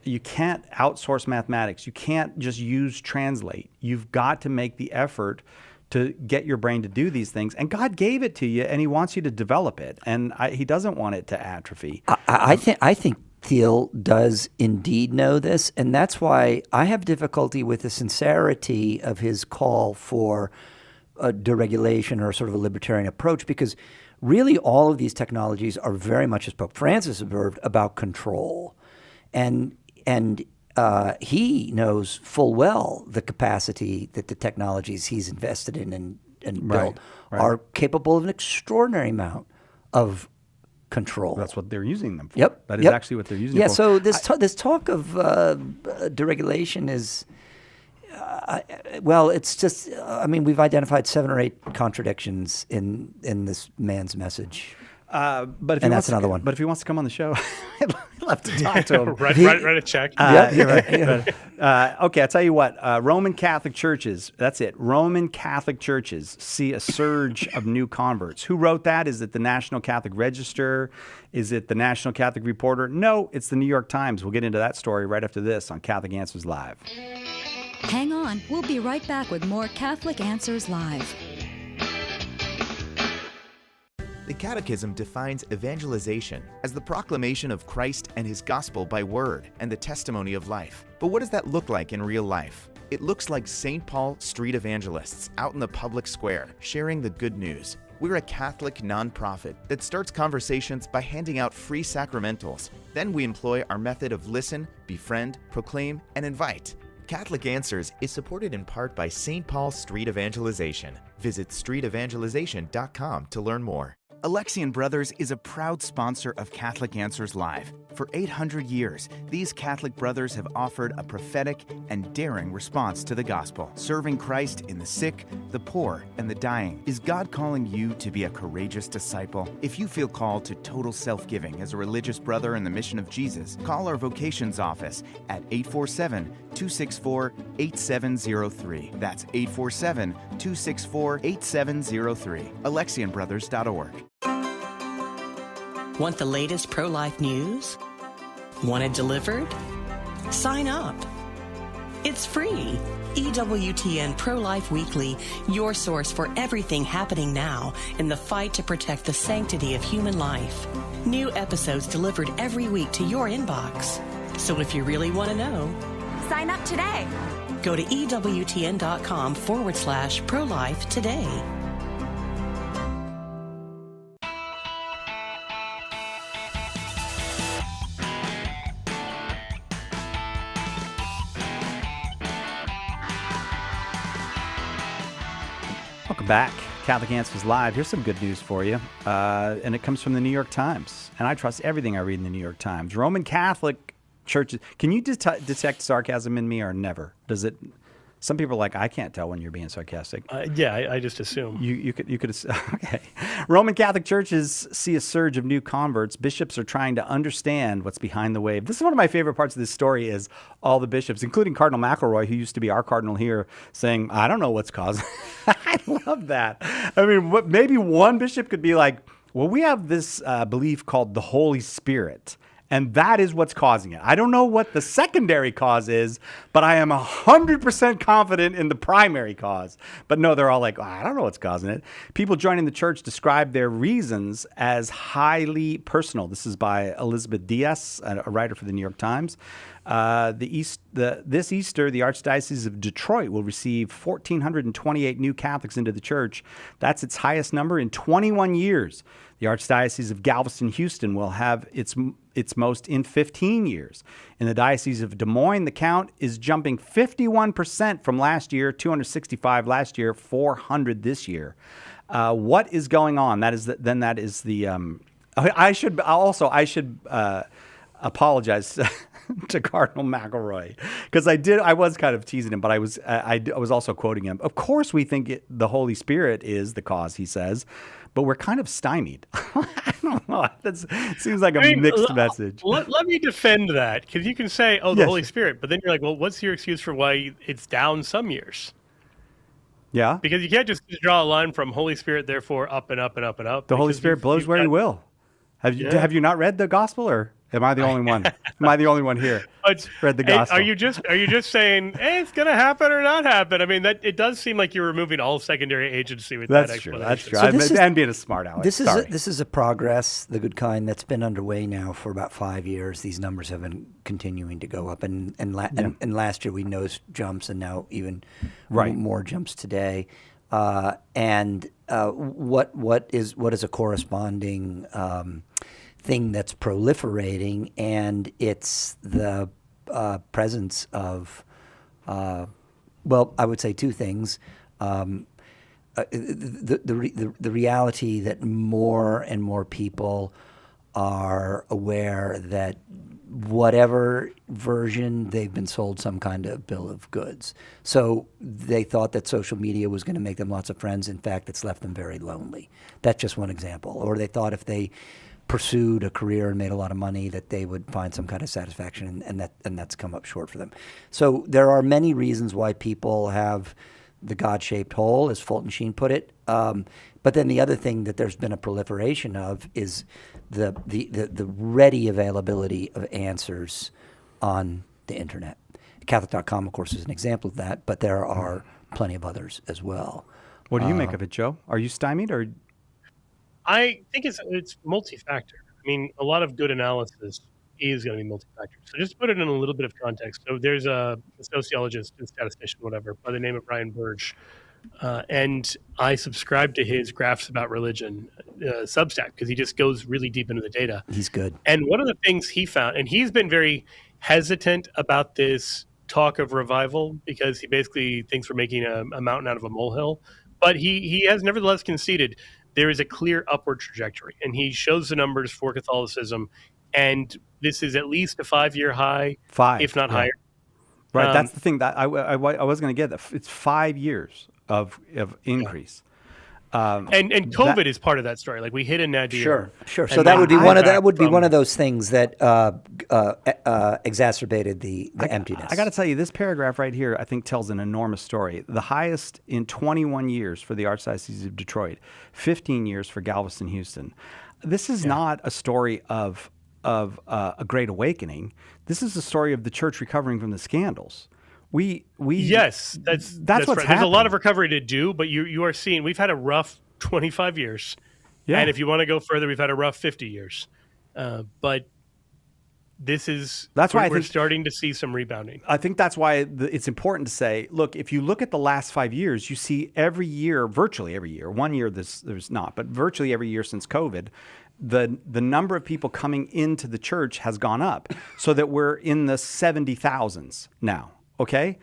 you can't outsource mathematics. You can't just use Translate. You've got to make the effort to get your brain to do these things. And God gave it to you, and he wants you to develop it. And he doesn't want it to atrophy. I think Thiel does indeed know this, and that's why I have difficulty with the sincerity of his call for deregulation or sort of a libertarian approach, because really all of these technologies are very much, as Pope Francis observed, about control. And he knows full well the capacity that the technologies he's invested in and built are capable of an extraordinary amount of control. That's what they're using them for. Yep. That is actually what they're using them for. So this talk of deregulation is, it's just, we've identified 7 or 8 contradictions in this man's message. That's another one. But if he wants to come on the show, I'd love to talk to him. Write a check. Okay, I'll tell you what. Roman Catholic churches, that's it. Roman Catholic churches see a surge of new converts. Who wrote that? Is it the National Catholic Register? Is it the National Catholic Reporter? No, it's the New York Times. We'll get into that story right after this on Catholic Answers Live. Hang on. We'll be right back with more Catholic Answers Live. The Catechism defines evangelization as the proclamation of Christ and his gospel by word and the testimony of life. But what does that look like in real life? It looks like St. Paul street evangelists out in the public square sharing the good news. We're a Catholic nonprofit that starts conversations by handing out free sacramentals. Then we employ our method of listen, befriend, proclaim, and invite. Catholic Answers is supported in part by St. Paul Street Evangelization. Visit streetevangelization.com to learn more. Alexian Brothers is a proud sponsor of Catholic Answers Live. For 800 years, these Catholic brothers have offered a prophetic and daring response to the gospel, serving Christ in the sick, the poor, and the dying. Is God calling you to be a courageous disciple? If you feel called to total self-giving as a religious brother in the mission of Jesus, call our vocations office at 847-264-8703. That's 847-264-8703. AlexianBrothers.org. Want the latest pro-life news? Want it delivered? Sign up. It's free. EWTN Pro-Life Weekly, your source for everything happening now in the fight to protect the sanctity of human life. New episodes delivered every week to your inbox. So if you really want to know, Sign up today. Go to EWTN.com/pro-life today. Welcome back. Catholic Answers Live. Here's some good news for you. And it comes from the New York Times. And I trust everything I read in the New York Times. Roman Catholic churches. Can you detect sarcasm in me or never? Does it? Some people are like, I can't tell when you're being sarcastic. Yeah, I just assume. You could okay. Roman Catholic churches see a surge of new converts. Bishops are trying to understand what's behind the wave. This is one of my favorite parts of this story is all the bishops, including Cardinal McElroy, who used to be our cardinal here, saying, I don't know what's causing. I love that. I mean, maybe one bishop could be like, well, we have this belief called the Holy Spirit. And that is what's causing it. I don't know what the secondary cause is, but I am 100% confident in the primary cause. But no, they're all like, oh, I don't know what's causing it. People joining the church describe their reasons as highly personal. This is by Elizabeth Diaz, a writer for the New York Times. This Easter, the Archdiocese of Detroit will receive 1,428 new Catholics into the church. That's its highest number in 21 years. The Archdiocese of Galveston-Houston will have its most in 15 years. In the Diocese of Des Moines, the count is jumping 51% from last year, 265 last year, 400 this year. What is going on? I should apologize to Cardinal McElroy because I was kind of teasing him, but I was also quoting him. Of course, we think the Holy Spirit is the cause, he says, but we're kind of stymied. I don't know. That seems like a mixed message. Let me defend that, because you can say, oh, the Holy Spirit, but then you're like, well, what's your excuse for why it's down some years? Yeah. Because you can't just draw a line from Holy Spirit, therefore up and up and up and up. The Holy Spirit blows where he will. Have you not read the gospel, or am I the only one? Am I the only one here? Read the gospel. Are you just saying, hey, it's going to happen or not happen? I mean, that it does seem like you're removing all secondary agency with that explanation. That's true. And being a smart aleck. This is a progress, the good kind, that's been underway now for about 5 years. These numbers have been continuing to go up, and last year we noticed jumps, and now even more jumps today. What is a corresponding thing that's proliferating, and it's the presence of, I would say two things. The reality that more and more people are aware that whatever version, they've been sold some kind of bill of goods. So they thought that social media was going to make them lots of friends. In fact, it's left them very lonely. That's just one example. Or they thought if they pursued a career and made a lot of money that they would find some kind of satisfaction, and that's come up short for them. So there are many reasons why people have the God-shaped hole, as Fulton Sheen put it. But then the other thing that there's been a proliferation of is the ready availability of answers on the internet. Catholic.com, of course, is an example of that, but there are plenty of others as well. What do you make of it, Joe? Are you stymied, or? I think it's multi-factor. I mean, a lot of good analysis is going to be multi-factor. So just to put it in a little bit of context. So there's a sociologist and statistician, whatever, by the name of Ryan Burge. And I subscribe to his Graphs About Religion Substack because he just goes really deep into the data. He's good. And one of the things he found, and he's been very hesitant about this talk of revival because he basically thinks we're making a mountain out of a molehill. But he has nevertheless conceded there is a clear upward trajectory. And he shows the numbers for Catholicism and this is at least a 5-year high, if not higher. Right, that's the thing that I was going to get. It's 5 years of increase. And COVID is part of that story. Like we hit a nadir. Sure. So that would be one of those things that exacerbated the emptiness. I got to tell you, this paragraph right here, I think, tells an enormous story. The highest in 21 years for the Archdiocese of Detroit, 15 years for Galveston, Houston. This is not a story of a great awakening. This is a story of the church recovering from the scandals. Yes, that's what's right. happening. There's a lot of recovery to do, but you are seeing we've had a rough 25 years, and if you want to go further, we've had a rough 50 years. But that's why we're starting to see some rebounding. I think that's why it's important to say, look, if you look at the last 5 years, you see every year, virtually every year. 1 year there's not, but virtually every year since COVID, the number of people coming into the church has gone up, so that we're in the 70,000s now. Okay?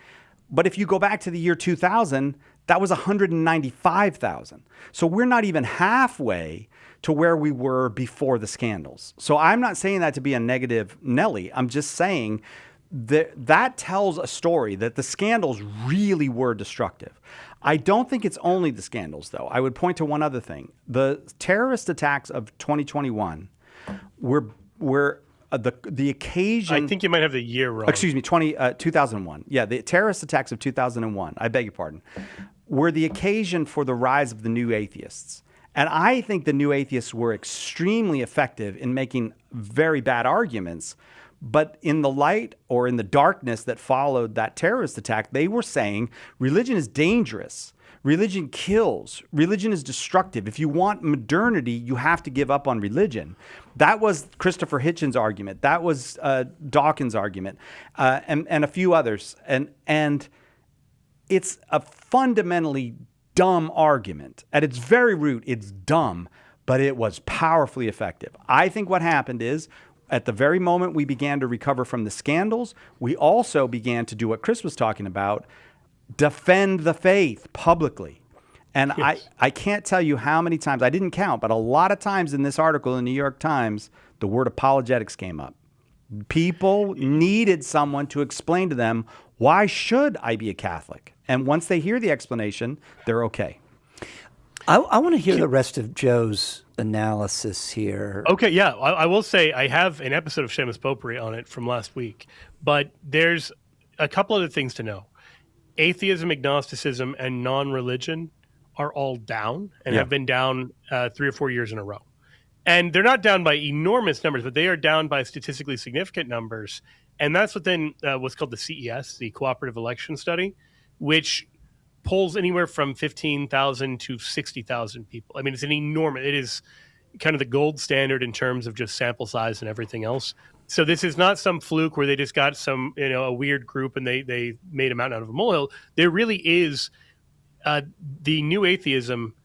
But if you go back to the year 2000, that was 195,000. So we're not even halfway to where we were before the scandals. So I'm not saying that to be a negative Nelly. I'm just saying that tells a story that the scandals really were destructive. I don't think it's only the scandals, though. I would point to one other thing. The terrorist attacks of 2021 were the occasion. I think you might have the year wrong. Excuse me, 2001. Yeah, the terrorist attacks of 2001, I beg your pardon, were the occasion for the rise of the new atheists. And I think the new atheists were extremely effective in making very bad arguments. But in the light or in the darkness that followed that terrorist attack, they were saying religion is dangerous. Religion kills. Religion is destructive. If you want modernity, you have to give up on religion. That was Christopher Hitchens' argument. That was Dawkins' argument, and a few others. And it's a fundamentally dumb argument. At its very root, it's dumb, but it was powerfully effective. I think what happened is, at the very moment we began to recover from the scandals, we also began to do what Chris was talking about, defend the faith publicly. And yes. I can't tell you how many times, I didn't count, but a lot of times in this article in the New York Times, the word apologetics came up. People needed someone to explain to them, why should I be a Catholic? And once they hear the explanation, they're okay. I want to hear the rest of Joe's analysis here. Okay, yeah. I will say I have an episode of Seamus Potpourri on it from last week, but there's a couple other things to know. Atheism, agnosticism, and non-religion are all down and have been down 3 or 4 years in a row. And they're not down by enormous numbers, but they are down by statistically significant numbers. And that's within what's called the CES, the Cooperative Election Study, which polls anywhere from 15,000 to 60,000 people. I mean, it's an enormous, it is kind of the gold standard in terms of just sample size and everything else. So this is not some fluke where they just got some, a weird group and they made a mountain out of a molehill. There really is, the new atheism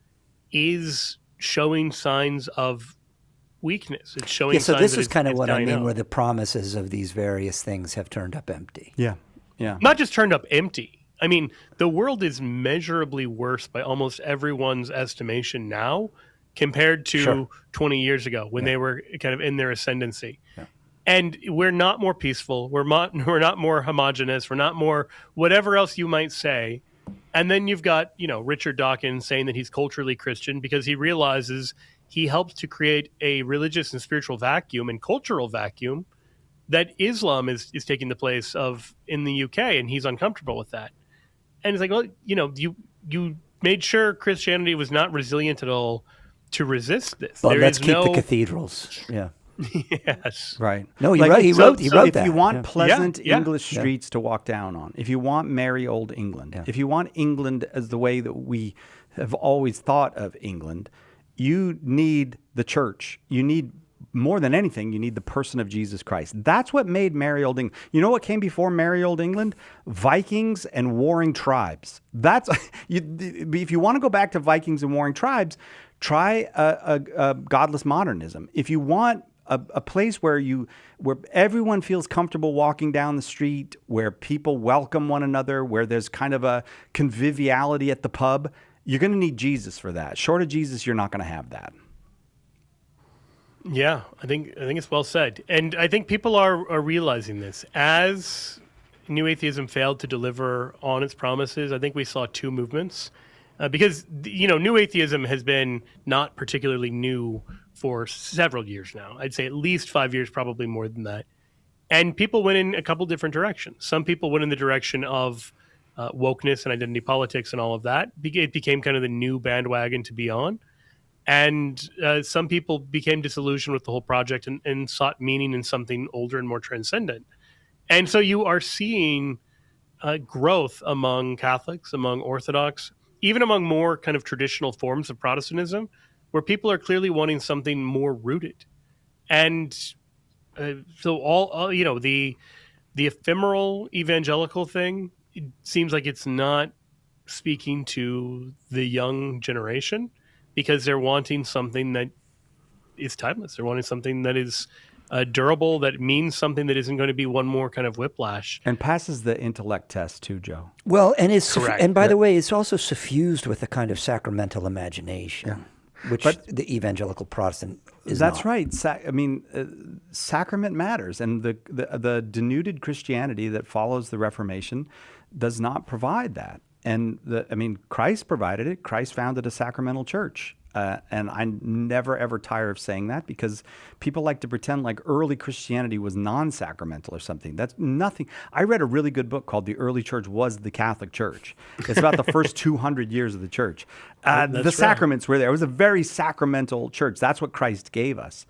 is showing signs of weakness. It's showing signs. So this is kind of what I mean, where the promises of these various things have turned up empty. Yeah. Not just turned up empty. I mean, the world is measurably worse by almost everyone's estimation now compared to 20 years ago when they were kind of in their ascendancy. Yeah. And we're not more peaceful. We're not more homogenous. We're not more whatever else you might say. And then you've got, Richard Dawkins saying that he's culturally Christian because he realizes he helped to create a religious and spiritual vacuum and cultural vacuum that Islam is taking the place of in the UK, and he's uncomfortable with that. And it's like, well, you made sure Christianity was not resilient at all to resist this. But let's keep the cathedrals. Yeah. Yes. Right. No, he wrote that. If you want pleasant English streets to walk down on, if you want merry old England, if you want England as the way that we have always thought of England, you need the church. You need, more than anything, you need the person of Jesus Christ. That's what made merry old England. You know what came before merry old England? Vikings and warring tribes. That's if you want to go back to Vikings and warring tribes, try a godless modernism. If you want a place where everyone feels comfortable walking down the street, where people welcome one another, where there's kind of a conviviality at the pub, you're going to need Jesus for that. Short of Jesus, you're not going to have that. Yeah, I think it's well said. And I think people are realizing this. As New Atheism failed to deliver on its promises, I think we saw two movements. Because, New Atheism has been not particularly new for several years now. I'd say at least 5 years, probably more than that. And people went in a couple different directions. Some people went in the direction of wokeness and identity politics and all of that. It became kind of the new bandwagon to be on. And some people became disillusioned with the whole project and sought meaning in something older and more transcendent. And so you are seeing growth among Catholics, among Orthodox, even among more kind of traditional forms of Protestantism, where people are clearly wanting something more rooted. And so the ephemeral evangelical thing, it seems like it's not speaking to the young generation, because they're wanting something that is timeless. They're wanting something that is durable, that means something that isn't going to be one more kind of whiplash. And passes the intellect test too, Joe. Well, and Correct. And by the way, it's also suffused with a kind of sacramental imagination, which the evangelical Protestant is That's not. right. Sacrament matters, and the denuded Christianity that follows the Reformation does not provide that. And Christ provided it. Christ founded a sacramental church. And I never, ever tire of saying that, because people like to pretend like early Christianity was non-sacramental or something. That's nothing. I read a really good book called The Early Church Was the Catholic Church. It's about the first 200 years of the church. The sacraments were there. It was a very sacramental church. That's what Christ gave us.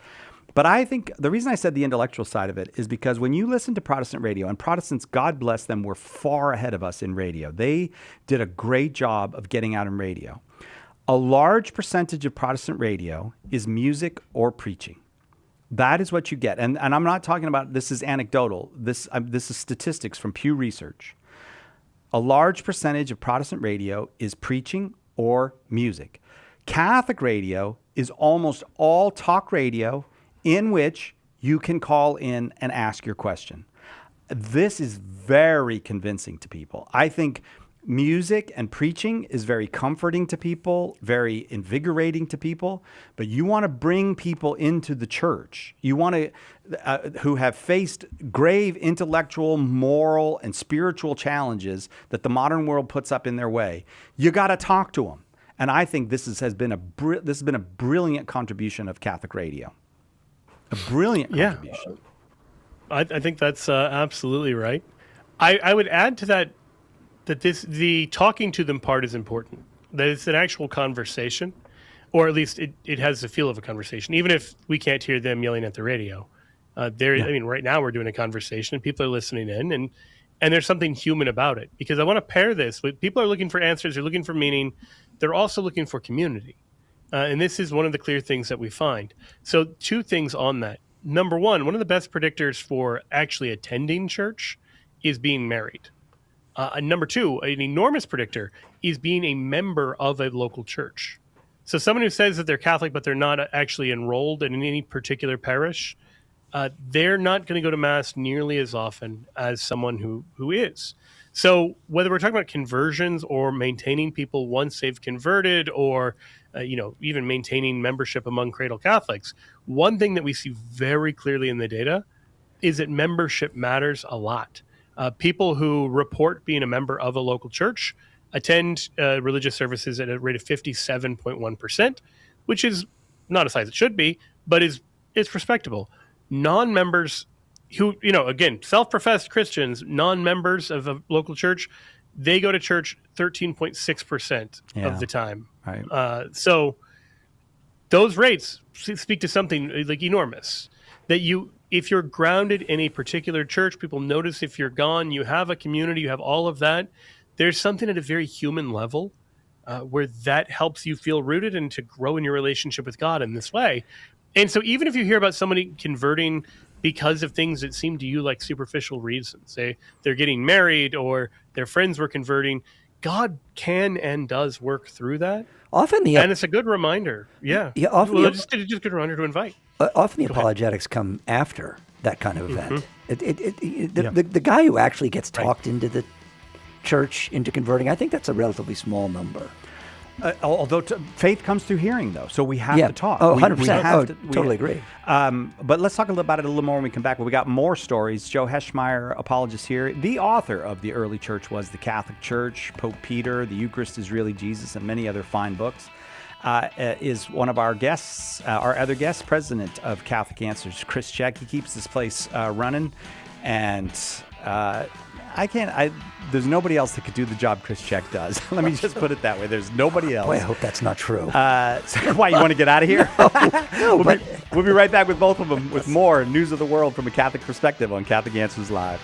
But I think the reason I said the intellectual side of it is because when you listen to Protestant radio, and Protestants, God bless them, were far ahead of us in radio. They did a great job of getting out in radio. A large percentage of Protestant radio is music or preaching. That is what you get. And I'm not talking about, this is anecdotal. This is statistics from Pew Research. A large percentage of Protestant radio is preaching or music. Catholic radio is almost all talk radio in which you can call in and ask your question. This is very convincing to people. I think music and preaching is very comforting to people, very invigorating to people, but you want to bring people into the church. You want to, who have faced grave intellectual, moral, and spiritual challenges that the modern world puts up in their way. You got to talk to them. And I think this has been a brilliant contribution of Catholic radio. A brilliant contribution. I think that's absolutely right. I would add to that the talking to them part is important. That it's an actual conversation, or at least it has the feel of a conversation, even if we can't hear them yelling at the radio. Right now we're doing a conversation and people are listening in, and there's something human about it, because I want to pair this with people are looking for answers, they're looking for meaning, they're also looking for community. And this is one of the clear things that we find. So two things on that. Number one of the best predictors for actually attending church is being married. Number two, an enormous predictor is being a member of a local church. So someone who says that they're Catholic, but they're not actually enrolled in any particular parish, they're not going to go to Mass nearly as often as someone who is. So whether we're talking about conversions or maintaining people once they've converted, or even maintaining membership among cradle Catholics, one thing that we see very clearly in the data is that membership matters a lot. People who report being a member of a local church attend religious services at a rate of 57.1%, which is not as high as it should be, but it's respectable. Non-members who, again, self-professed Christians, non-members of a local church, they go to church 13.6% of the time. Right. So those rates speak to something like enormous, that if you're grounded in a particular church, people notice if you're gone, you have a community, you have all of that. There's something at a very human level where that helps you feel rooted and to grow in your relationship with God in this way. And so even if you hear about somebody converting because of things that seem to you like superficial reasons, say they're getting married or their friends were converting, God can and does work through that. And it's a good reminder. Just a good reminder to invite. Often the apologetics come after that kind of event. The guy who actually gets talked into the church, into converting, I think that's a relatively small number. Although faith comes through hearing, though, so we have to talk. Oh, We 100%. have to- Totally agree. But let's talk about it a little more when we come back. We got more stories. Joe Heschmeyer, apologist here. The author of The Early Church Was the Catholic Church, Pope Peter, The Eucharist is Really Jesus, and many other fine books. Is one of our guests, our other guest, president of Catholic Answers, Chris Check. He keeps this place running, and there's nobody else that could do the job Chris Check does. Let me just put it that way. There's nobody else. Boy, I hope that's not true. So why, you want to get out of here? No, we'll be right back with both of them with more news of the world from a Catholic perspective on Catholic Answers Live.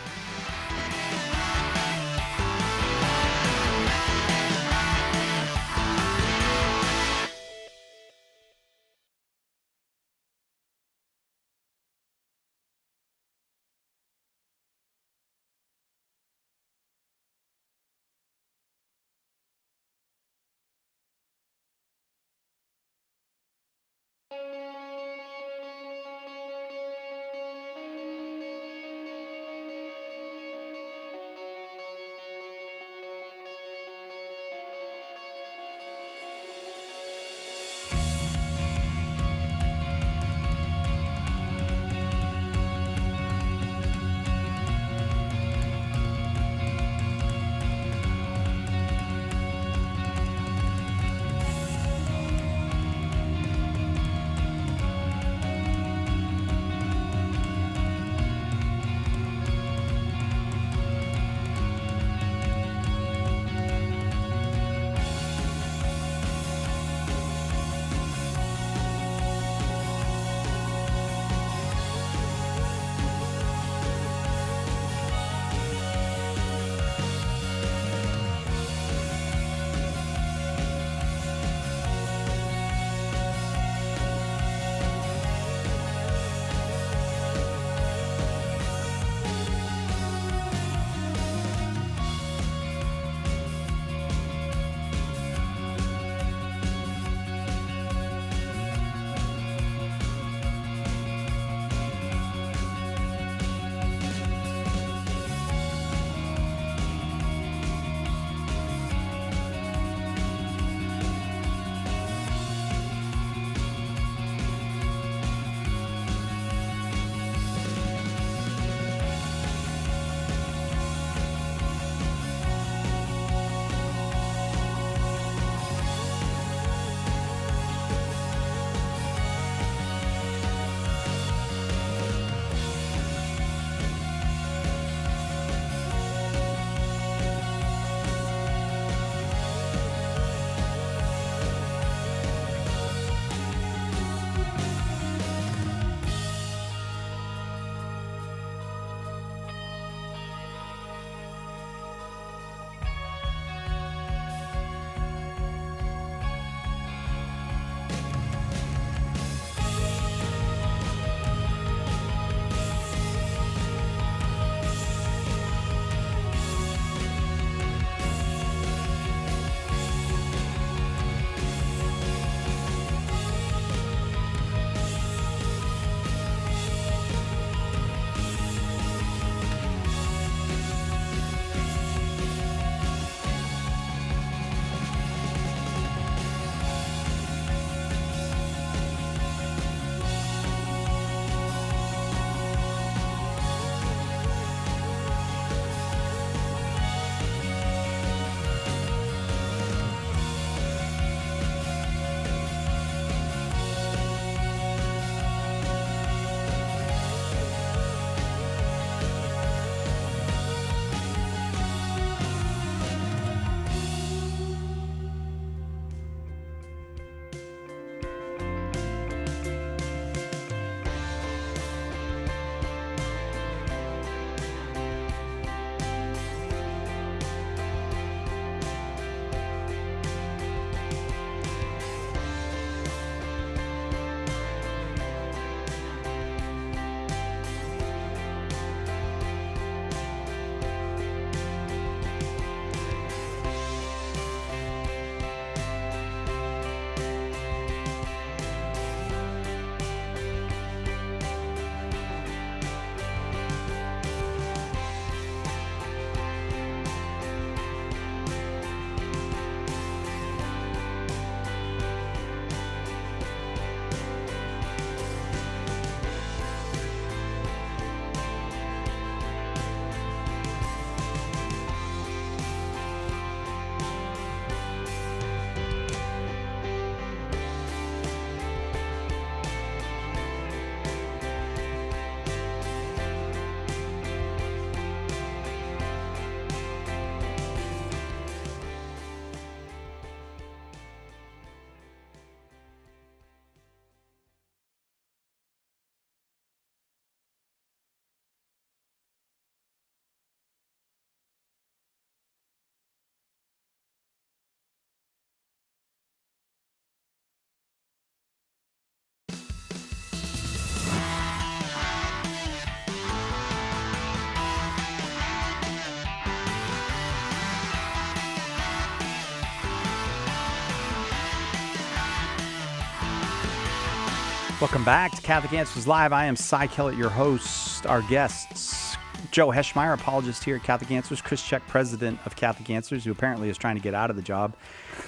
Welcome back to Catholic Answers Live. I am Cy Kellett, your host. Our guests, Joe Heschmeyer, apologist here at Catholic Answers, Chris Check, president of Catholic Answers, who apparently is trying to get out of the job.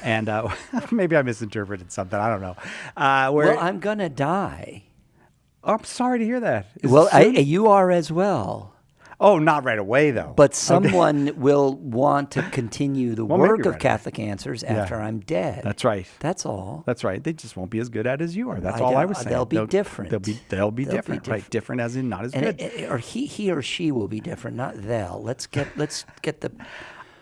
And maybe I misinterpreted something. I don't know. Well, I'm going to die. Oh, I'm sorry to hear that. Well, you are as well. Oh, not right away, though. But someone will want to continue the work of Catholic Answers after I'm dead. That's right. That's all. That's right. They just won't be as good at it as you are. That's all I was saying. They'll be different. They'll be different. Right. Different as in not as good. Or he or she will be different, not they'll. Let's get the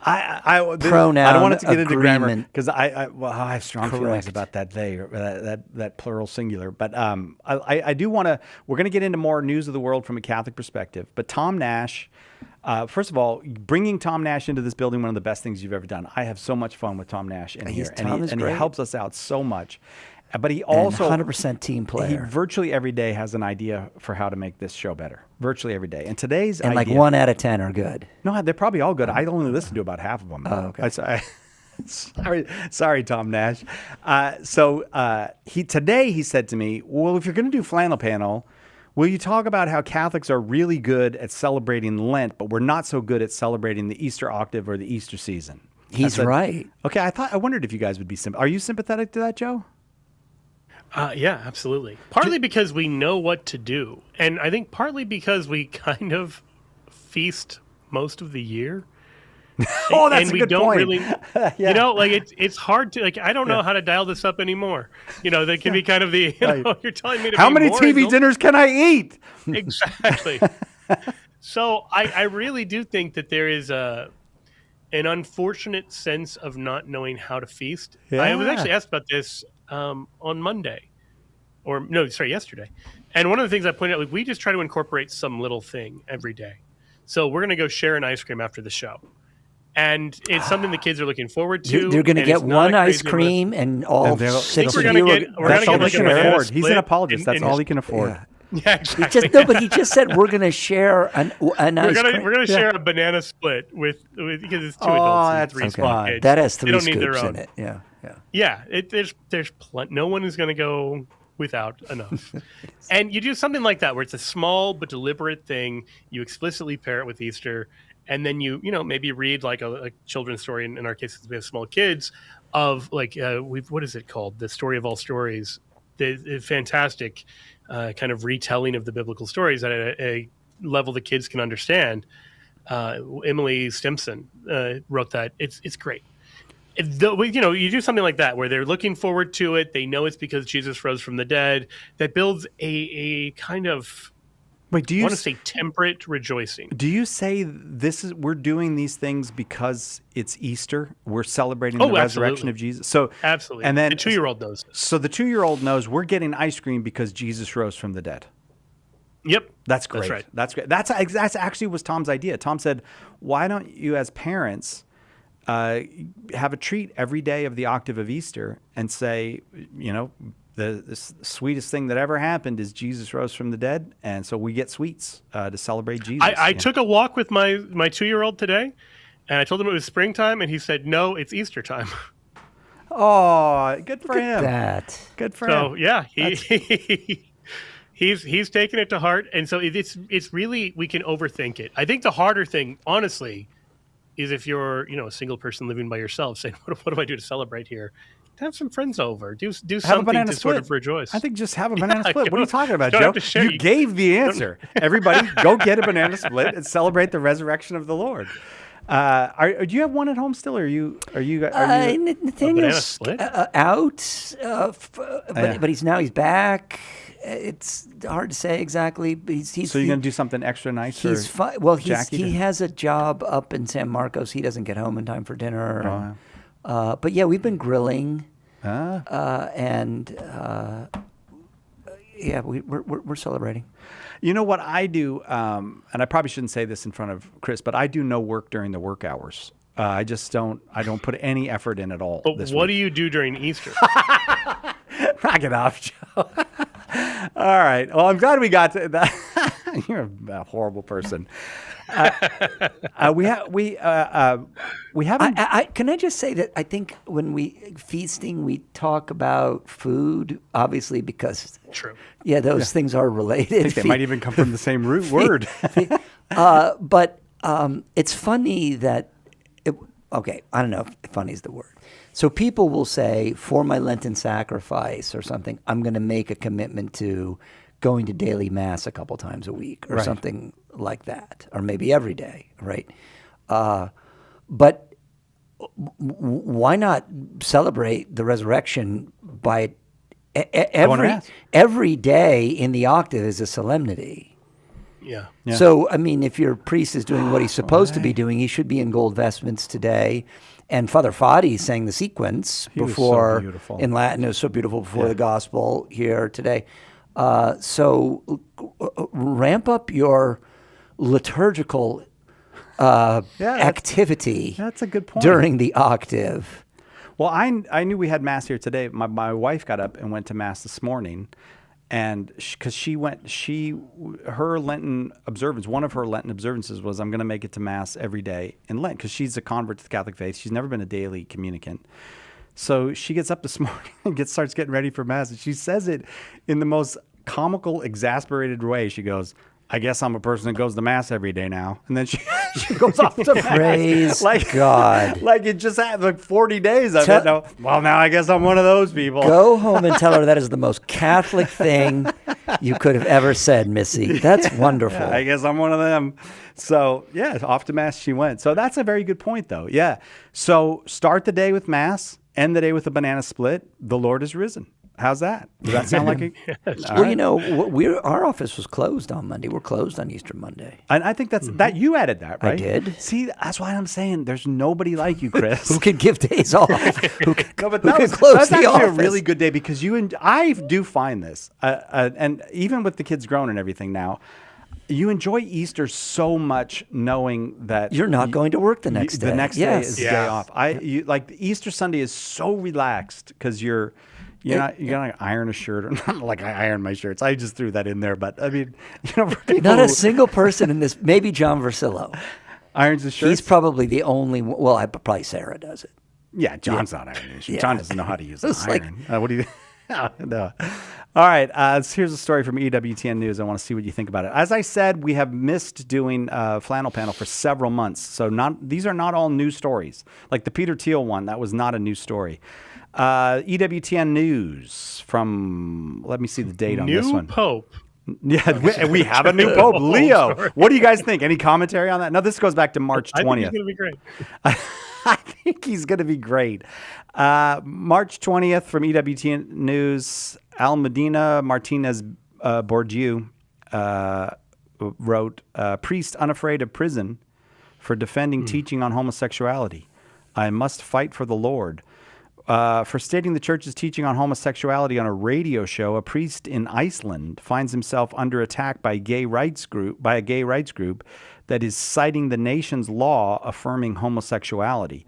pronoun I don't want it to get into grammar because I have strong feelings about that they that plural singular. But I do want to. We're going to get into more news of the world from a Catholic perspective. But Tom Nash, first of all, bringing Tom Nash into this building, one of the best things you've ever done. I have so much fun with Tom Nash in here, and he helps us out so much. But he also 100% team player. He virtually every day has an idea for how to make this show better. Virtually every day. And today's idea, like 1 out of 10 are good. No, they're probably all good. I only listen to about half of them. Oh, okay. Sorry, Tom Nash. Today he said to me, well, if you're going to do Flannel Panel, will you talk about how Catholics are really good at celebrating Lent, but we're not so good at celebrating the Easter octave or the Easter season? He's right. Okay, I wondered if you guys would be sympathetic. Are you sympathetic to that, Joe? Yeah, absolutely. Partly because we know what to do. And I think partly because we kind of feast most of the year. Oh, that's and a we good don't point. Really, yeah. You know, like it's hard to, like, I don't know how to dial this up anymore. You know, that can be kind of the, you're telling me to how be many more TV dinners can I eat? Exactly. So I really do think that there is an unfortunate sense of not knowing how to feast. Yeah. I was actually asked about this on Monday, yesterday. And one of the things I pointed out, like, we just try to incorporate some little thing every day. So we're going to go share an ice cream after the show. And it's something the kids are looking forward to. They're going to get one ice cream and all 6 of you. That's all he can afford. He's an apologist. That's all he can afford. Yeah, exactly. But he just said we're going to share an ice cream. We're going to share a banana split with because it's 2 adults and 3 small kids. That has 3 don't scoops need their own. in it. Yeah. Yeah, there's plenty. No one is going to go without enough. And you do something like that where it's a small but deliberate thing. You explicitly pair it with Easter, and then you maybe read like a children's story. In our case, we have small kids of like what is it called? The Story of All Stories. The fantastic kind of retelling of the biblical stories at a level the kids can understand. Emily Stimson wrote that. It's great. You do something like that where they're looking forward to it. They know it's because Jesus rose from the dead. That builds a kind of, I want to say, temperate rejoicing. Do you say we're doing these things because it's Easter? We're celebrating the resurrection of Jesus. So absolutely, and then the 2-year-old knows. So the 2-year-old knows we're getting ice cream because Jesus rose from the dead. Yep, that's great. That's right. That's great. That's actually was Tom's idea. Tom said, "Why don't you, as parents, have a treat every day of the octave of Easter and say, the sweetest thing that ever happened is Jesus rose from the dead, and so we get sweets to celebrate Jesus." I took a walk with my 2-year-old today, and I told him it was springtime, and he said, "No, it's Easter time." Oh, good for him. Good for him. So yeah, he's taken it to heart, and so it's really, we can overthink it. I think the harder thing, honestly, is if you're a single person living by yourself, saying, what do I do to celebrate here? Have some friends over. Do something to sort of rejoice. I think just have a banana split. What are you talking about, Joe? You gave the answer. Everybody, go get a banana split and celebrate the resurrection of the Lord. Do you have one at home still, or are you Nathaniel's out, but he's back. It's hard to say exactly. But so you're going to do something extra nice? He's fine. Well, he has a job up in San Marcos. He doesn't get home in time for dinner. But yeah, we've been grilling, we're celebrating. You know what I do, and I probably shouldn't say this in front of Chris, but I do no work during the work hours. I just don't. I don't put any effort in at all. But what do you do during Easter? Knock it off, Joe. All right. Well, I'm glad we got to that. You're a horrible person. We haven't. Can I just say that I think when we feasting, we talk about food, obviously because True. Yeah, those things are related. I think they might even come from the same root word. But it's funny that. I don't know if funny is the word. So people will say, for my Lenten sacrifice or something, I'm going to make a commitment to going to daily mass a couple times a week or something like that, or maybe every day, right? But why not celebrate the resurrection by every day in the octave is a solemnity? Yeah. So, I mean, if your priest is doing what he's supposed to be doing, he should be in gold vestments today. And Father Fadi sang the sequence before in Latin. It was so beautiful before the gospel here today. So ramp up your liturgical activity. That's a good point. During the octave. Well, I knew we had mass here today. My wife got up and went to mass this morning. And because her Lenten observance, one of her Lenten observances was, I'm going to make it to Mass every day in Lent, because she's a convert to the Catholic faith. She's never been a daily communicant. So she gets up this morning and starts getting ready for Mass. And she says it in the most comical, exasperated way. She goes, I guess I'm a person that goes to Mass every day now. And then she goes off to Mass. Praise God. Like it just had like 40 days of it. No, well, now I guess I'm one of those people. Go home and tell her that is the most Catholic thing you could have ever said, Missy. That's wonderful. Yeah, I guess I'm one of them. So, yeah, off to Mass she went. So that's a very good point, though. Yeah. So start the day with Mass, end the day with a banana split. The Lord is risen. How's that? Does that sound like a... Well, you know, our office was closed on Monday. We're closed on Easter Monday. And I think that you added that, right? I did. See, that's why I'm saying there's nobody like you, Chris. Who can give days off? Who can close that's the actually office? a really good day, because I do find this, and even with the kids grown and everything now, you enjoy Easter so much knowing that you're not going to work the next day. The next day is the day off. Like Easter Sunday is so relaxed because you're gonna iron a shirt, or not like I iron my shirts. I just threw that in there, but I mean, not a single person in this. Maybe John Versillo irons his shirts. He's probably the only one. Well, probably Sarah does it. Yeah, John's not ironing his shirts. John doesn't know how to use an iron. What do you? No. All right. Here's a story from EWTN News. I want to see what you think about it. As I said, we have missed doing Flannel Panel for several months, so these are not all new stories. Like the Peter Thiel one, that was not a new story. EWTN News from, let me see the date on this one. New Pope. Yeah, we have a new Pope, Leo. What do you guys think? Any commentary on that? No, this goes back to March 20th. I think he's going to be great. I think he's going to be great. March 20th from EWTN News, Al Medina Martinez Bourdieu wrote, priest unafraid of prison for defending teaching on homosexuality. I must fight for the Lord. For stating the church's teaching on homosexuality on a radio show, a priest in Iceland finds himself under attack by a gay rights group that is citing the nation's law affirming homosexuality.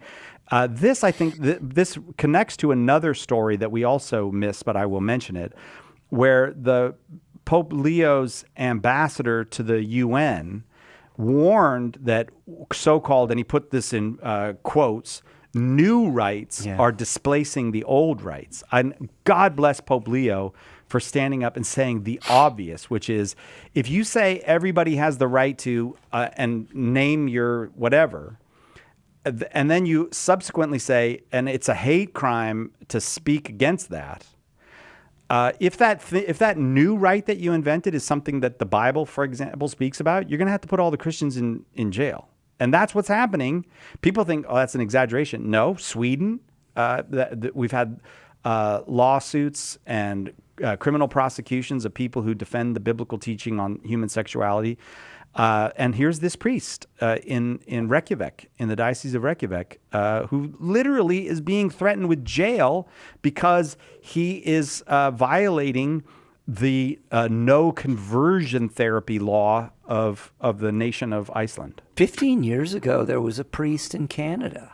This, I think, this connects to another story that we also missed, but I will mention it, where the Pope Leo's ambassador to the UN warned that so-called, and he put this in quotes, new rights are displacing the old rights. And God bless Pope Leo for standing up and saying the obvious, which is, if you say everybody has the right to and name your whatever, and then you subsequently say, and it's a hate crime to speak against that, if that new right that you invented is something that the Bible, for example, speaks about, you're going to have to put all the Christians in jail. And that's what's happening. People think, oh, that's an exaggeration. No, Sweden, we've had lawsuits and criminal prosecutions of people who defend the biblical teaching on human sexuality. And here's this priest in Reykjavik, in the Diocese of Reykjavik, who literally is being threatened with jail because he is violating the no conversion therapy law of the nation of Iceland. 15 years ago, there was a priest in Canada.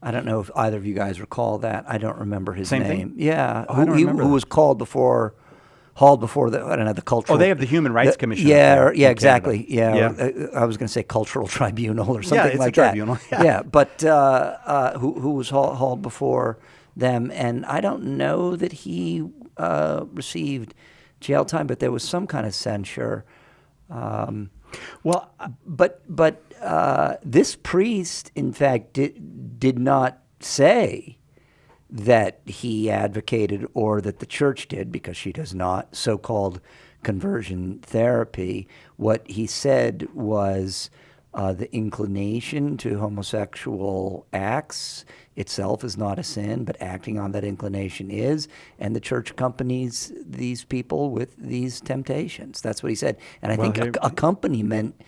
I don't know if either of you guys recall that. I don't remember his name. Thing? Yeah, I don't remember who was called before hauled before the cultural. Oh, they have the Human Rights Commission. Yeah, yeah, in exactly. Canada. Yeah, I was going to say cultural tribunal or something it's like a that. tribunal. Yeah, but who was hauled before them, and I don't know that he received jail time, but there was some kind of censure. But this priest, in fact, did not say that he advocated or that the church did, because she does not, so-called conversion therapy. What he said was the inclination to homosexual acts itself is not a sin, but acting on that inclination is, and the church accompanies these people with these temptations. That's what he said. And I think accompaniment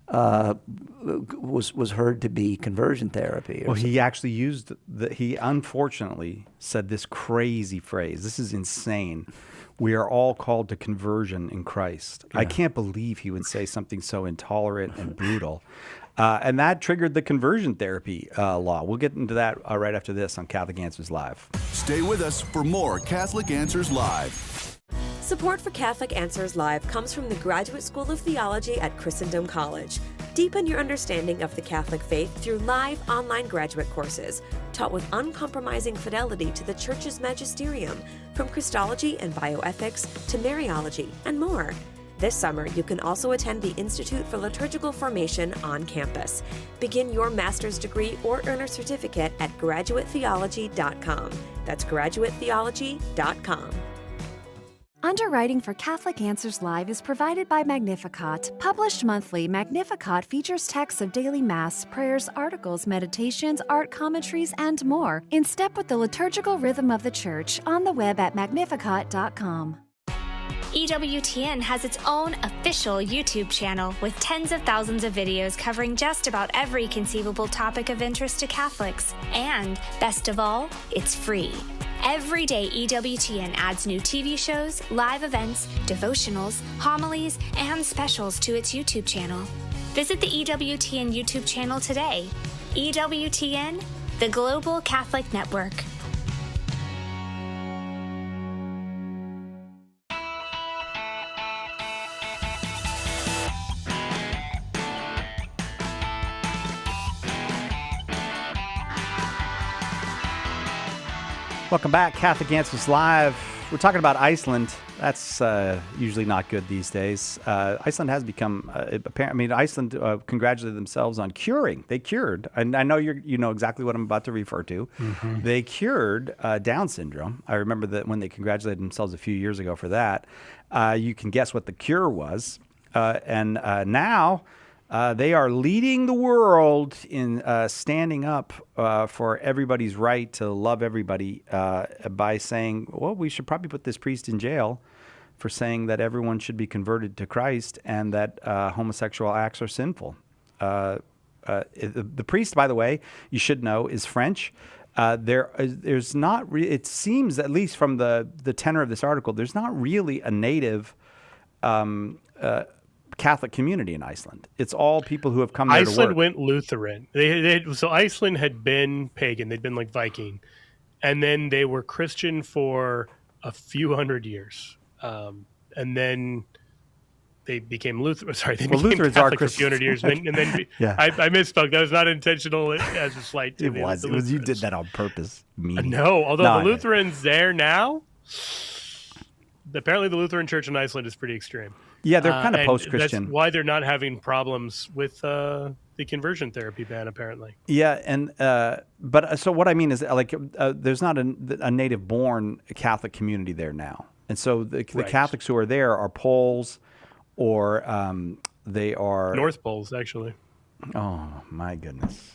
was heard to be conversion therapy. Well, he actually used he unfortunately said this crazy phrase. This is insane. We are all called to conversion in Christ. Yeah. I can't believe he would say something so intolerant and brutal. And that triggered the conversion therapy law. We'll get into that right after this on Catholic Answers Live. Stay with us for more Catholic Answers Live. Support for Catholic Answers Live comes from the Graduate School of Theology at Christendom College. Deepen your understanding of the Catholic faith through live online graduate courses, taught with uncompromising fidelity to the Church's magisterium, from Christology and bioethics to Mariology and more. This summer, you can also attend the Institute for Liturgical Formation on campus. Begin your master's degree or earn a certificate at graduatetheology.com. That's graduatetheology.com. Underwriting for Catholic Answers Live is provided by Magnificat. Published monthly, Magnificat features texts of daily Mass, prayers, articles, meditations, art commentaries, and more, in step with the liturgical rhythm of the Church, on the web at magnificat.com. EWTN has its own official YouTube channel with tens of thousands of videos covering just about every conceivable topic of interest to Catholics. And, best of all, it's free. Every day, EWTN adds new TV shows, live events, devotionals, homilies, and specials to its YouTube channel. Visit the EWTN YouTube channel today. EWTN, the Global Catholic Network. Welcome back, Catholic Answers Live. We're talking about Iceland. That's usually not good these days. Iceland has become, Iceland congratulated themselves on curing. They cured, and I know you know exactly what I'm about to refer to. Mm-hmm. They cured Down syndrome. I remember that when they congratulated themselves a few years ago for that. You can guess what the cure was. And now they are leading the world in standing up for everybody's right to love everybody by saying, well, we should probably put this priest in jail for saying that everyone should be converted to Christ and that homosexual acts are sinful. The priest, by the way, you should know, is French. There's not. It seems, at least from the tenor of this article, there's not really a native Catholic community in Iceland. It's all people who have come there to work. Iceland went Lutheran. So Iceland had been pagan. They'd been like Viking. And then they were Christian for a few hundred years. And then they became Lutheran. Sorry, they became Lutherans Catholic are for a few hundred years. And then yeah. I misspoke. That was not intentional as a slight to It was. You did that on purpose. No, although the Lutherans there now, apparently the Lutheran Church in Iceland is pretty extreme. Yeah, they're kind of post-Christian. That's why they're not having problems with the conversion therapy ban, apparently. Yeah, and but so what I mean is, there's not a native-born Catholic community there now, and so the Catholics who are there are Poles, or they are North Poles, actually. Oh my goodness,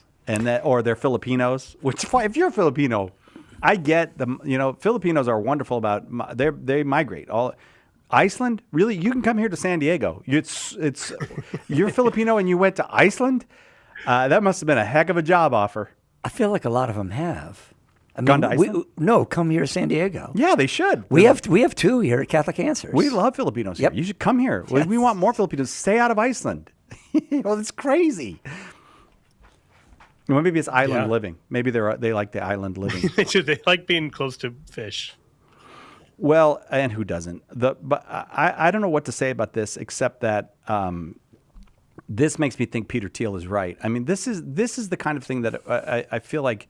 or they're Filipinos. Which, if you're a Filipino, I get them. You know, Filipinos are wonderful about they migrate all. Iceland? Really? You can come here to San Diego. You're Filipino and you went to Iceland? That must have been a heck of a job offer. I feel like a lot of them have. Gone to Iceland? No, come here to San Diego. Yeah, they should. We have two here at Catholic Answers. We love Filipinos here. You should come here. Yes. We want more Filipinos. Stay out of Iceland. Well, it's crazy. Well, maybe it's island living. Maybe they like the island living. They like being close to fish. Well, and who doesn't? But I don't know what to say about this except that this makes me think Peter Thiel is right. I mean, this is the kind of thing that I feel like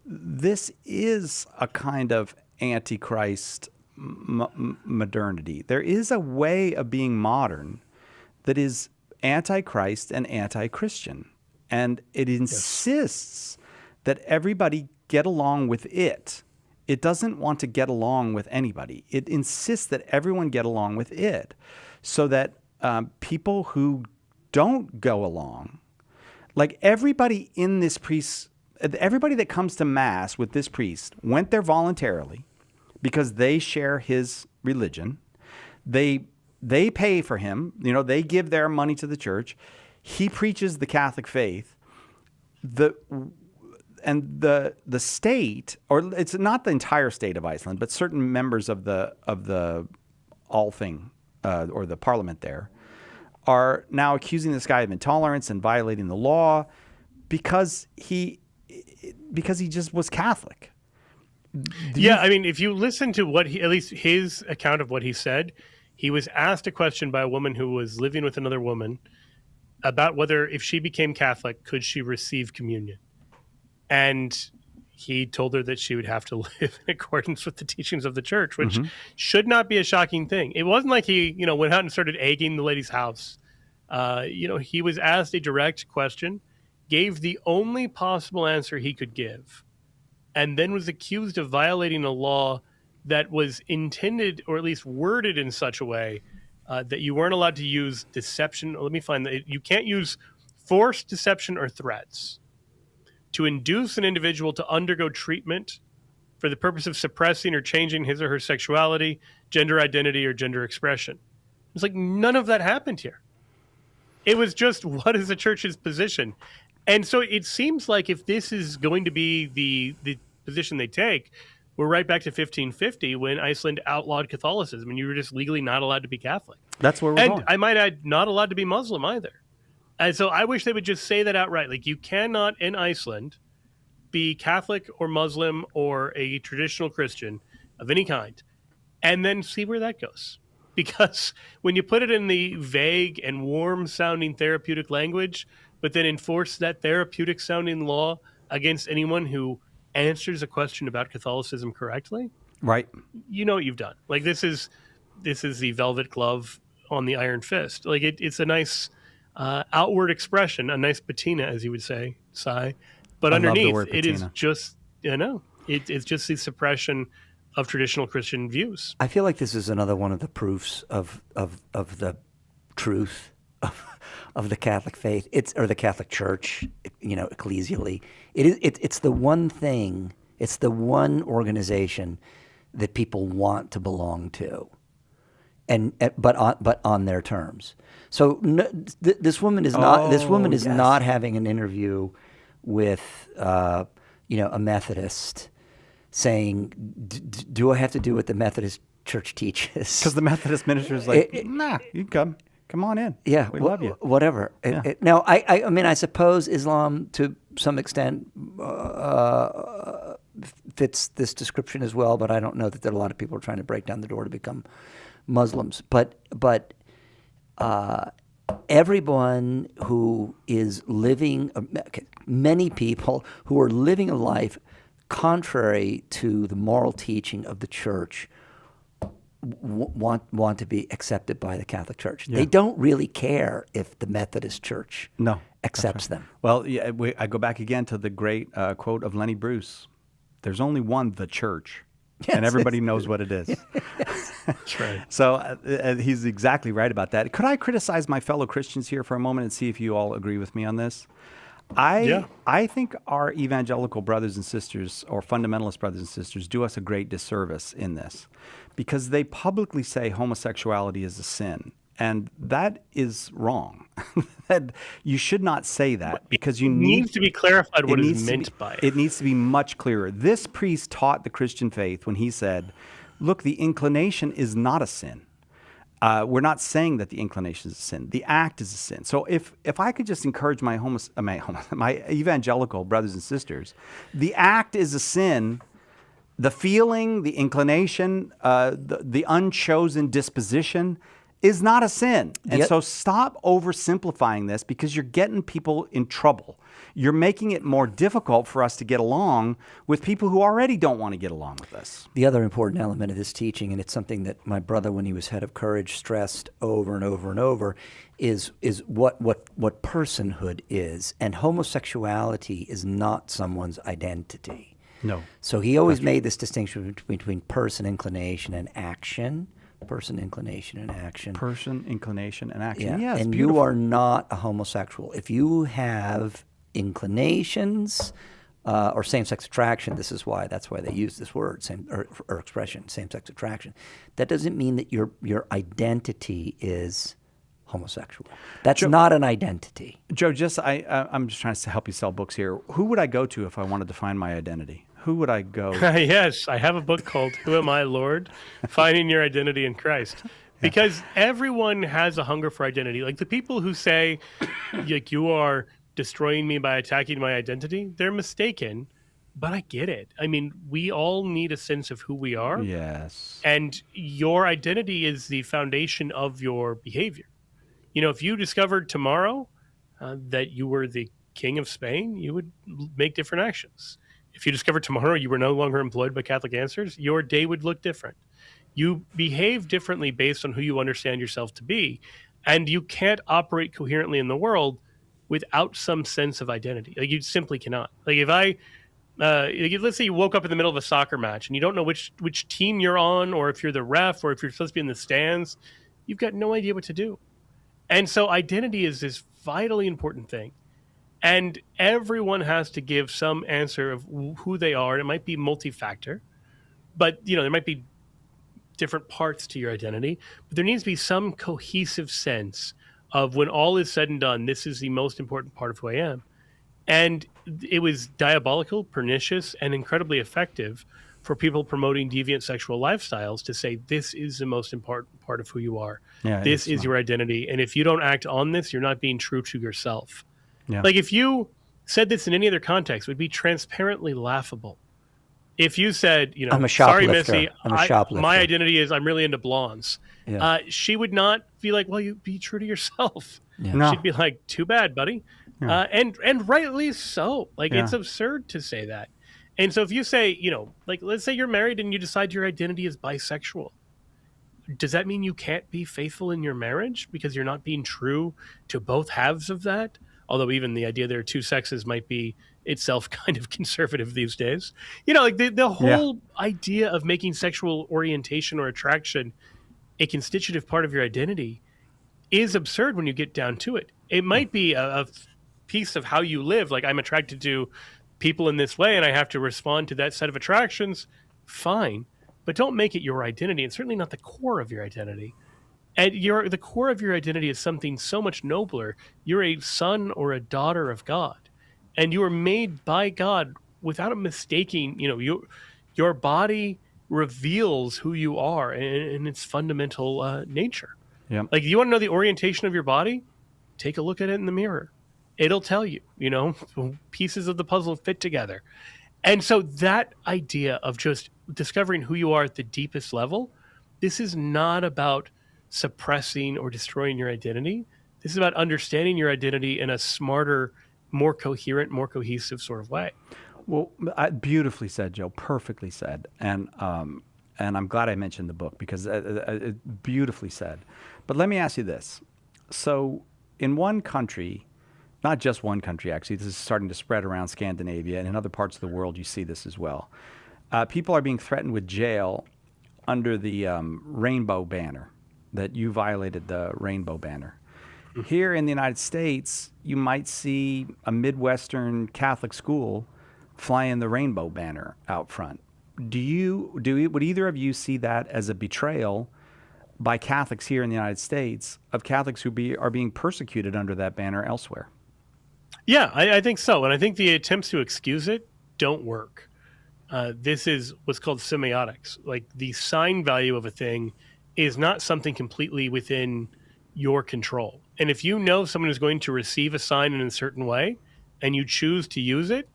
this is a kind of Antichrist modernity. There is a way of being modern that is anti-Christ and anti-Christian, and it insists that everybody get along with it. It doesn't want to get along with anybody. It insists that everyone get along with it, so that people who don't go along, like everybody in this priest, everybody that comes to Mass with this priest went there voluntarily because they share his religion. They pay for him. You know, they give their money to the church. He preaches the Catholic faith. The state, or it's not the entire state of Iceland, but certain members of the Althing or the parliament there are now accusing this guy of intolerance and violating the law because he just was Catholic. I mean, if you listen to at least his account of what he said, he was asked a question by a woman who was living with another woman about whether if she became Catholic, could she receive communion? And he told her that she would have to live in accordance with the teachings of the church, which should not be a shocking thing. It wasn't like he, went out and started egging the lady's house. He was asked a direct question, gave the only possible answer he could give, and then was accused of violating a law that was intended, or at least worded in such a way that you weren't allowed to use deception. Let me find that. You can't use force, deception, or threats to induce an individual to undergo treatment for the purpose of suppressing or changing his or her sexuality, gender identity, or gender expression. It's like none of that happened here. It was just, what is the church's position? And so it seems like if this is going to be the position they take, we're right back to 1550 when Iceland outlawed Catholicism and you were just legally not allowed to be Catholic. That's where we're going. I might add, not allowed to be Muslim either. And so I wish they would just say that outright. Like, you cannot in Iceland be Catholic or Muslim or a traditional Christian of any kind, and then see where that goes. Because when you put it in the vague and warm-sounding therapeutic language, but then enforce that therapeutic-sounding law against anyone who answers a question about Catholicism correctly, right? You know what you've done. Like, this is the velvet glove on the iron fist. Like, it's a nice outward expression, a nice patina, as you would say, Sai. But underneath, it is just, it's just the suppression of traditional Christian views. I feel like this is another one of the proofs of the truth of the Catholic faith, or the Catholic Church, ecclesially. It's the one thing, it's the one organization that people want to belong to, but on their terms. So this woman is not having an interview with a Methodist saying, "Do I have to do what the Methodist Church teaches?" Because the Methodist minister is like, "Nah, you come on in. Yeah, we love you." Whatever. Yeah. Now, I mean, I suppose Islam to some extent fits this description as well, but I don't know that there are a lot of people who are trying to break down the door to become Muslims. But everyone who is living, many people who are living a life contrary to the moral teaching of the church want to be accepted by the Catholic Church. Yeah. They don't really care if the Methodist Church accepts them. Well, I go back again to the great quote of Lenny Bruce. There's only one, the church. Yes, and everybody knows what it is. That's right. So he's exactly right about that. Could I criticize my fellow Christians here for a moment and see if you all agree with me on this? I think our evangelical brothers and sisters, or fundamentalist brothers and sisters, do us a great disservice in this, because they publicly say homosexuality is a sin. And that is wrong. You should not say that, because you needs to be clarified what is meant by it. It needs to be much clearer. This priest taught the Christian faith when he said, look, the inclination is not a sin. We're not saying that the inclination is a sin. The act is a sin. So if I could just encourage my evangelical brothers and sisters, the act is a sin. The feeling, the inclination, the unchosen disposition is not a sin. And so stop oversimplifying this, because you're getting people in trouble. You're making it more difficult for us to get along with people who already don't want to get along with us. The other important element of this teaching, and it's something that my brother, when he was head of Courage, stressed over and over and over, is what personhood is. And homosexuality is not someone's identity. No. So he always made this distinction between person, inclination, and action. Person, inclination, and action. Person, inclination, and action. Yeah, Yes, and beautiful. you are not a homosexual. If you have inclinations or same-sex attraction, that's why they use this word, or expression, same-sex attraction. That doesn't mean that your identity is homosexual. That's not an identity. Joe, I'm just trying to help you sell books here. Who would I go to if I wanted to find my identity? Who would I go? Yes, I have a book called Who Am I, Lord? Finding Your Identity in Christ. Because everyone has a hunger for identity. Like the people who say, like, you are destroying me by attacking my identity, they're mistaken, but I get it. I mean, we all need a sense of who we are. Yes. And your identity is the foundation of your behavior. You know, if you discovered tomorrow that you were the king of Spain, you would make different actions. If you discovered tomorrow you were no longer employed by Catholic Answers, your day would look different. You behave differently based on who you understand yourself to be. And you can't operate coherently in the world without some sense of identity. Like, you simply cannot. Like, if let's say you woke up in the middle of a soccer match and you don't know which team you're on, or if you're the ref, or if you're supposed to be in the stands, you've got no idea what to do. And so identity is this vitally important thing. And everyone has to give some answer of who they are. And it might be multi-factor, but there might be different parts to your identity. But there needs to be some cohesive sense of, when all is said and done, this is the most important part of who I am. And it was diabolical, pernicious, and incredibly effective for people promoting deviant sexual lifestyles to say, this is the most important part of who you are. Yeah, this is your identity. And if you don't act on this, you're not being true to yourself. Yeah. Like, if you said this in any other context, it would be transparently laughable. If you said, I'm a sorry, shoplifter. Missy, I'm a shoplifter. my identity is I'm really into blondes. Yeah. She would not be like, well, you be true to yourself. Yeah. No. She'd be like, too bad, buddy. Yeah. And rightly so. Like, Yeah. it's absurd to say that. And so if you say, like, let's say you're married and you decide your identity is bisexual. Does that mean you can't be faithful in your marriage because you're not being true to both halves of that? Although even the idea there are two sexes might be itself kind of conservative these days. Like the whole idea of making sexual orientation or attraction a constitutive part of your identity is absurd when you get down to it. It might be a piece of how you live. Like, I'm attracted to people in this way and I have to respond to that set of attractions. Fine. But don't make it your identity, and certainly not the core of your identity. And the core of your identity is something so much nobler. You're a son or a daughter of God, and you are made by God without a mistaking. Your body reveals who you are and its fundamental nature. Yeah. Like, you want to know the orientation of your body? Take a look at it in the mirror. It'll tell you. Pieces of the puzzle fit together. And so that idea of just discovering who you are at the deepest level, this is not about suppressing or destroying your identity. This is about understanding your identity in a smarter, more coherent, more cohesive sort of way. Well, beautifully said, Joe. Perfectly said. And I'm glad I mentioned the book, because beautifully said. But let me ask you this. So in one country, not just one country, actually, this is starting to spread around Scandinavia, and in other parts of the world you see this as well. People are being threatened with jail under the rainbow banner, that you violated the rainbow banner. Here in the United States, you might see a Midwestern Catholic school flying the rainbow banner out front. Would either of you see that as a betrayal by Catholics here in the United States of Catholics who are being persecuted under that banner elsewhere? Yeah, I think so. And I think the attempts to excuse it don't work. This is what's called semiotics. Like, the sign value of a thing is not something completely within your control. And if you know someone is going to receive a sign in a certain way and you choose to use it,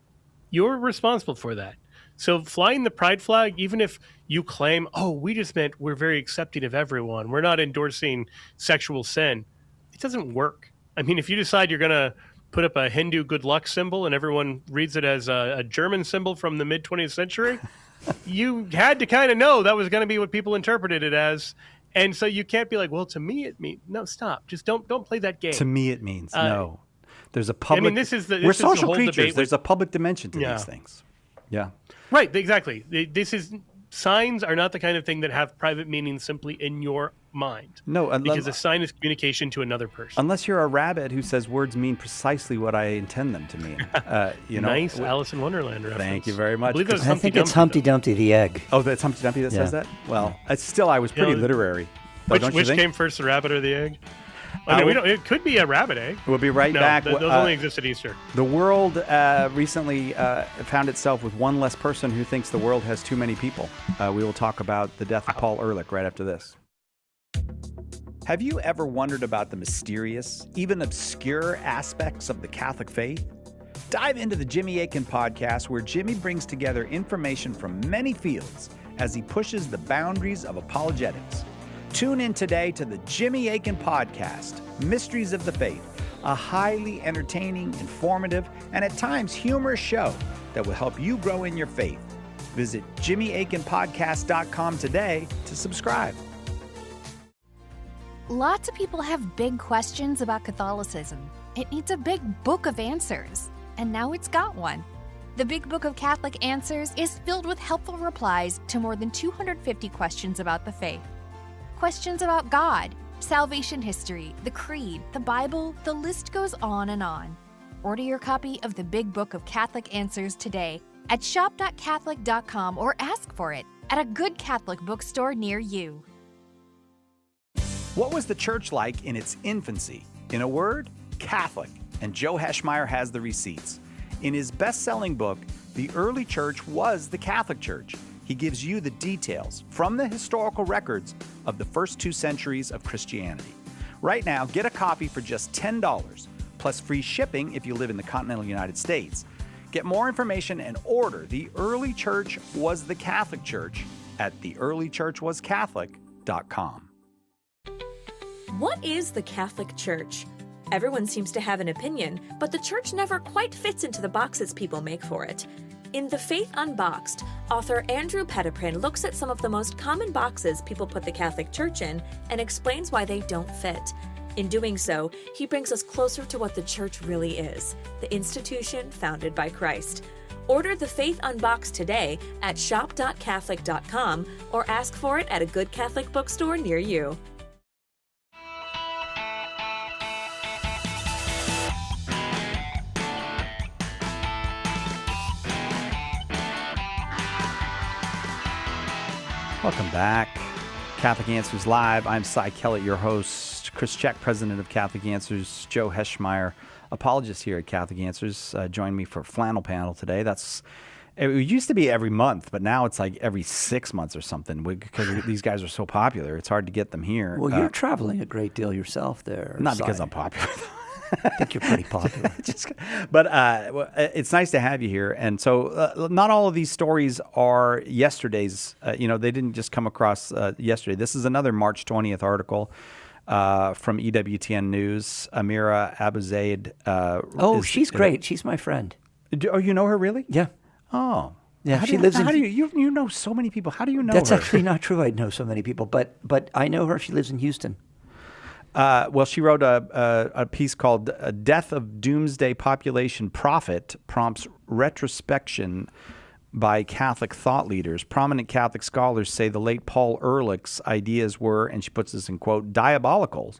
you're responsible for that. So flying the pride flag, even if you claim, oh, we just meant we're very accepting of everyone, we're not endorsing sexual sin, it doesn't work. I mean, if you decide you're going to put up a Hindu good luck symbol and everyone reads it as a German symbol from the mid-20th century, you had to kind of know that was going to be what people interpreted it as. And so you can't be like, well, to me it means, no, stop. Just don't play that game. To me it means, no. There's a public, I mean, we're social creatures. There's a public dimension to these things. Yeah. Right, exactly. Signs are not the kind of thing that have private meaning simply in your mind. No, because a sign is communication to another person. Unless you're a rabbit who says words mean precisely what I intend them to mean. Nice Alice in Wonderland reference. Thank you very much. I think it's Humpty Dumpty the egg. Oh, that's Humpty Dumpty that says that? Well, I was pretty literary. Which came first, the rabbit or the egg? I mean, it could be a rabbit egg. We'll be right back. Those only exist at Easter. The world recently found itself with one less person who thinks the world has too many people. We will talk about the death of Paul Ehrlich right after this. Have you ever wondered about the mysterious, even obscure aspects of the Catholic faith? Dive into the Jimmy Akin podcast, where Jimmy brings together information from many fields as he pushes the boundaries of apologetics. Tune in today to the Jimmy Akin Podcast, Mysteries of the Faith, a highly entertaining, informative, and at times humorous show that will help you grow in your faith. Visit JimmyAkinPodcast.com today to subscribe. Lots of people have big questions about Catholicism. It needs a big book of answers, and now it's got one. The Big Book of Catholic Answers is filled with helpful replies to more than 250 questions about the faith. Questions about God, salvation history, the Creed, the Bible, the list goes on and on. Order your copy of the Big Book of Catholic Answers today at shop.catholic.com or ask for it at a good Catholic bookstore near you. What was the church like in its infancy? In a word, Catholic. And Joe Heschmeyer has the receipts. In his best-selling book, The Early Church Was the Catholic Church, he gives you the details from the historical records of the first 2 centuries of Christianity. Right now, get a copy for just $10, plus free shipping if you live in the continental United States. Get more information and order The Early Church Was the Catholic Church at theearlychurchwascatholic.com. What is the Catholic Church? Everyone seems to have an opinion, but the church never quite fits into the boxes people make for it. In The Faith Unboxed, author Andrew Petiprin looks at some of the most common boxes people put the Catholic Church in and explains why they don't fit. In doing so, he brings us closer to what the church really is, the institution founded by Christ. Order The Faith Unboxed today at shop.catholic.com or ask for it at a good Catholic bookstore near you. Welcome back. Catholic Answers Live. I'm Cy Kellett, your host. Chris Check, president of Catholic Answers. Joe Heschmeyer, apologist here at Catholic Answers, joined me for Flannel panel today. It used to be every month, but now it's like every 6 months or something because these guys are so popular. It's hard to get them here. Well, you're traveling a great deal yourself there. Not because I'm popular. I think you're pretty popular. But it's nice to have you here. And so not all of these stories are yesterday's. They didn't just come across yesterday. This is another March 20th article from EWTN News. Amira Abuzaid. She's great. She's my friend. Oh, you know her really? Yeah. Oh. Yeah, she lives in... How do you know so many people? How do you know That's her? actually not true. I know so many people, but I know her. She lives in Houston. Well, she wrote a piece called Death of Doomsday Population Prophet Prompts Retrospection by Catholic Thought Leaders. Prominent Catholic scholars say the late Paul Ehrlich's ideas were, and she puts this in quote, diabolical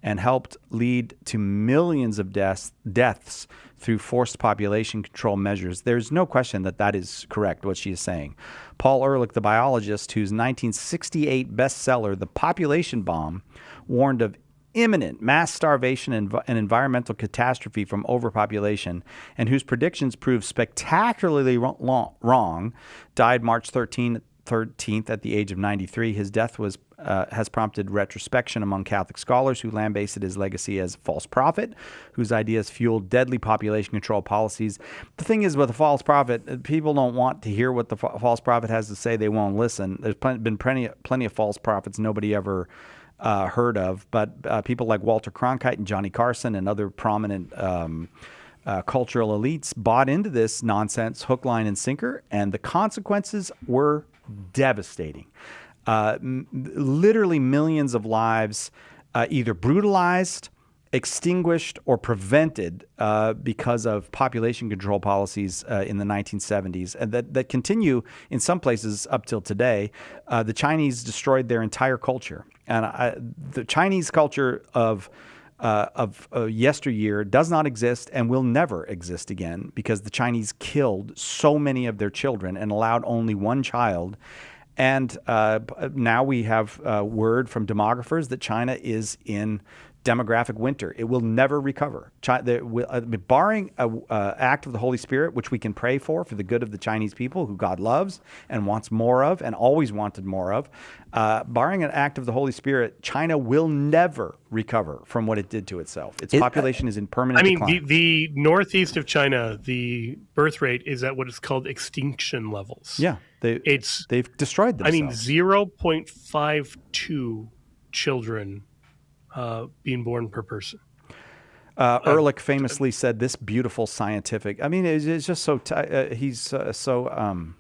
and helped lead to millions of deaths through forced population control measures. There's no question that is correct, what she is saying. Paul Ehrlich, the biologist whose 1968 bestseller, The Population Bomb, warned of imminent mass starvation and environmental catastrophe from overpopulation, and whose predictions proved spectacularly wrong, died March 13th at the age of 93. His death was has prompted retrospection among Catholic scholars who lambasted his legacy as a false prophet, whose ideas fueled deadly population control policies. The thing is, with a false prophet, people don't want to hear what the false prophet has to say. They won't listen. There's been plenty of false prophets nobody ever heard of, but people like Walter Cronkite and Johnny Carson and other prominent cultural elites bought into this nonsense hook, line, and sinker, and the consequences were devastating. Literally millions of lives either brutalized, extinguished, or prevented because of population control policies in the 1970s, and that continue in some places up till today. The Chinese destroyed their entire culture, and the Chinese culture of yesteryear does not exist and will never exist again, because the Chinese killed so many of their children and allowed only one child. And now we have word from demographers that China is in demographic winter. It will never recover. Barring an act of the Holy Spirit, which we can pray for the good of the Chinese people, who God loves and wants more of and always wanted more of, barring an act of the Holy Spirit, China will never recover from what it did to itself. Its population is in permanent decline. The northeast of China, the birth rate is at what is called extinction levels. Yeah, they've destroyed themselves. 0.52 children being born per person. Ehrlich famously said this beautiful scientific. It's just so he's so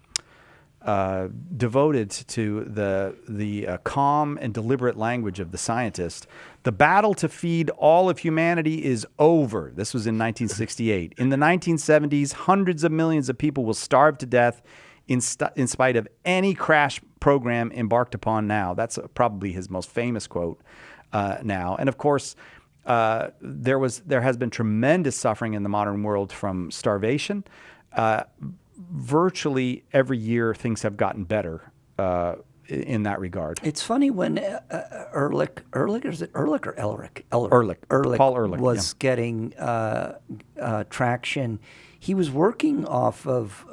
devoted to the calm and deliberate language of the scientist. The battle to feed all of humanity is over. This was in 1968. In the 1970s, hundreds of millions of people will starve to death in spite of any crash program embarked upon now. That's probably his most famous quote. Now. And of course, there has been tremendous suffering in the modern world from starvation. Virtually every year, things have gotten better in that regard. It's funny when Ehrlich, is it Ehrlich or Ehrlich? Ehrlich. Paul Ehrlich was getting traction. He was working off of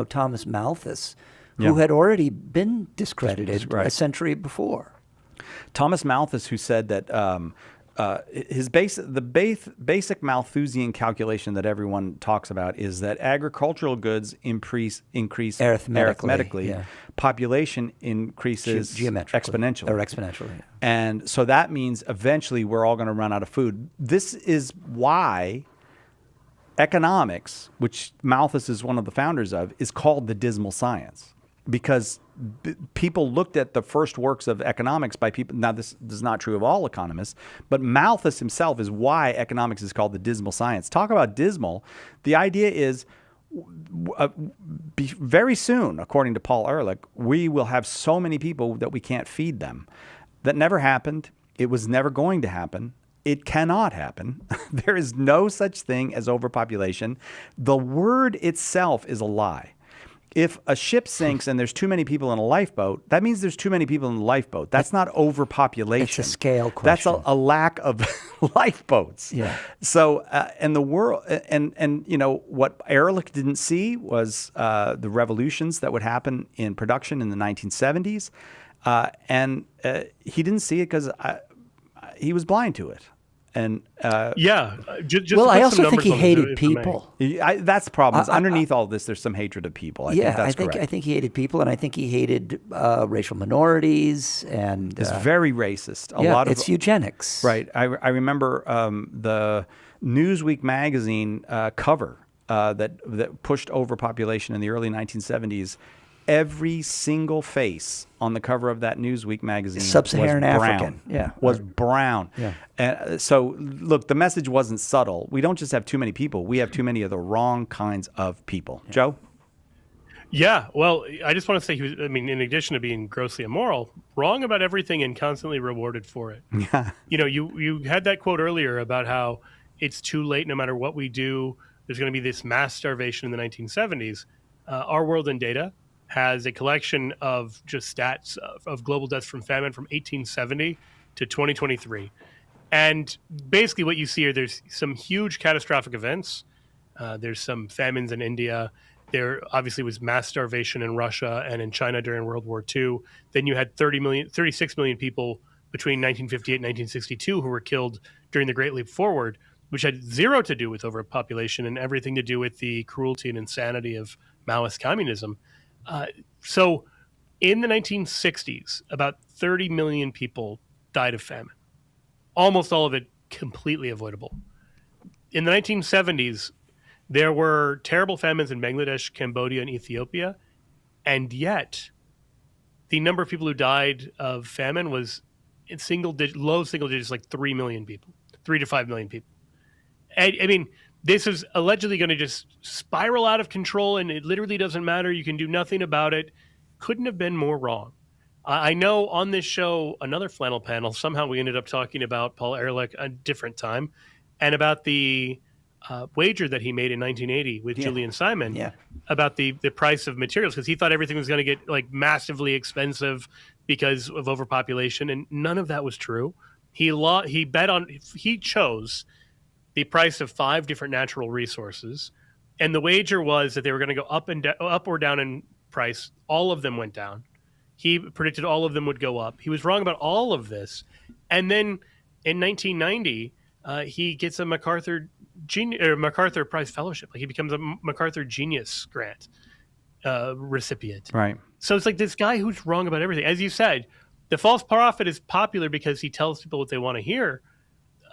Thomas Malthus, who had already been discredited a century before. Thomas Malthus, who said that the basic Malthusian calculation that everyone talks about is that agricultural goods increase arithmetically. Population increases exponentially. Or exponentially. Yeah. And so that means eventually we're all going to run out of food. This is why economics, which Malthus is one of the founders of, is called the dismal science. Because people looked at the first works of economics by people. Now, this is not true of all economists, but Malthus himself is why economics is called the dismal science. Talk about dismal. The idea is very soon, according to Paul Ehrlich, we will have so many people that we can't feed them. That never happened. It was never going to happen. It cannot happen. There is no such thing as overpopulation. The word itself is a lie. If a ship sinks and there's too many people in a lifeboat, that means there's too many people in the lifeboat. That's not overpopulation. It's a scale question. That's a lack of lifeboats. Yeah. So, and the world, and what Ehrlich didn't see was the revolutions that would happen in production in the 1970s, and he didn't see it because he was blind to it. And just I also think he hated people. That's the problem. Underneath all this, there's some hatred of people. I think he hated people, and I think he hated racial minorities, and it's very racist. It's eugenics. Right. I remember the Newsweek magazine cover that pushed overpopulation in the early 1970s. Every single face on the cover of that Newsweek magazine Sub-Saharan was brown. African. Was brown. Yeah. And so, look, the message wasn't subtle. We don't just have too many people. We have too many of the wrong kinds of people. Yeah. Joe? Yeah, well, I just want to say he was, in addition to being grossly immoral, wrong about everything and constantly rewarded for it. Yeah. You had that quote earlier about how it's too late no matter what we do. There's going to be this mass starvation in the 1970s. Our World in Data has a collection of just stats of global deaths from famine from 1870 to 2023. And basically what you see are there's some huge catastrophic events. There's some famines in India, There obviously was mass starvation in Russia and in China during World War II. Then you had 36 million people between 1958 and 1962 who were killed during the Great Leap Forward, which had zero to do with overpopulation and everything to do with the cruelty and insanity of Maoist communism. So in the 1960s, about 30 million people died of famine, almost all of it completely avoidable. In the 1970s, there were terrible famines in Bangladesh, Cambodia, and Ethiopia, and yet the number of people who died of famine was in low single digits, like 3 million people, 3 to 5 million people. I mean, this is allegedly going to just spiral out of control, and it literally doesn't matter. You can do nothing about it. Couldn't have been more wrong. I know on this show, another Flannel panel, somehow we ended up talking about Paul Ehrlich a different time, and about the wager that he made in 1980 with Julian Simon about the price of materials, because he thought everything was going to get like massively expensive because of overpopulation, and none of that was true. He chose the price of 5 different natural resources, and the wager was that they were going to go up or down in price. All of them went down. He predicted all of them would go up. He was wrong about all of this, and then in 1990, he gets a MacArthur Prize Fellowship. Like, he becomes a MacArthur Genius Grant recipient. Right. So it's like this guy who's wrong about everything. As you said, the false prophet is popular because he tells people what they want to hear.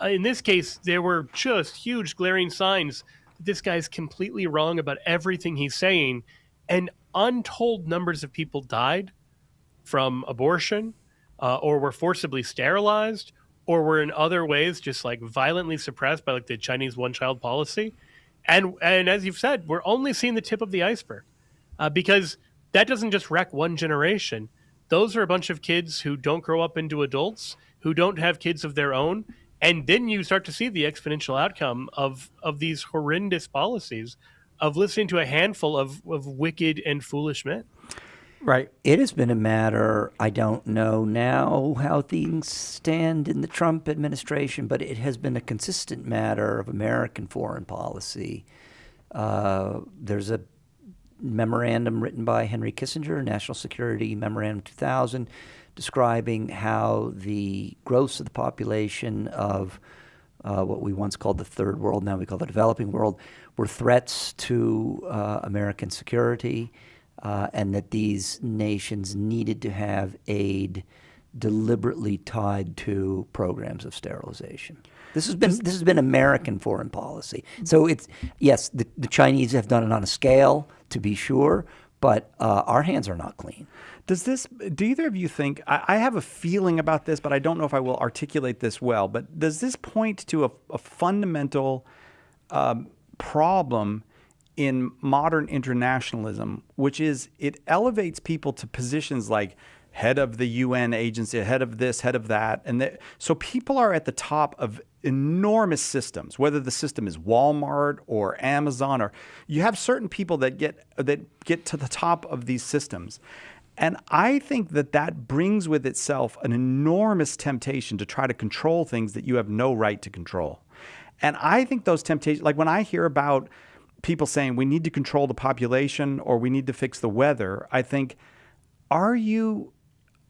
In this case, there were just huge glaring signs that this guy's completely wrong about everything he's saying, and untold numbers of people died from abortion, or were forcibly sterilized, or were in other ways just like violently suppressed by like the Chinese one-child policy. And as you've said, we're only seeing the tip of the iceberg, because that doesn't just wreck one generation. Those are a bunch of kids who don't grow up into adults, who don't have kids of their own. And then you start to see the exponential outcome of these horrendous policies of listening to a handful of wicked and foolish men. Right. It has been a matter, I don't know now how things stand in the Trump administration, but it has been a consistent matter of American foreign policy. There's a memorandum written by Henry Kissinger, National Security Memorandum 2000, describing how the growth of the population of what we once called the third world, now we call the developing world, were threats to American security, and that these nations needed to have aid deliberately tied to programs of sterilization. This has been American foreign policy. So it's, yes, the Chinese have done it on a scale, to be sure, but our hands are not clean. Do either of you think, I have a feeling about this, but I don't know if I will articulate this well, but does this point to a fundamental problem in modern internationalism, which is it elevates people to positions like head of the UN agency, head of this, head of that. And so people are at the top of enormous systems, whether the system is Walmart or Amazon, or you have certain people that get to the top of these systems. And I think that brings with itself an enormous temptation to try to control things that you have no right to control. And I think those temptations, like when I hear about people saying we need to control the population or we need to fix the weather, I think, are you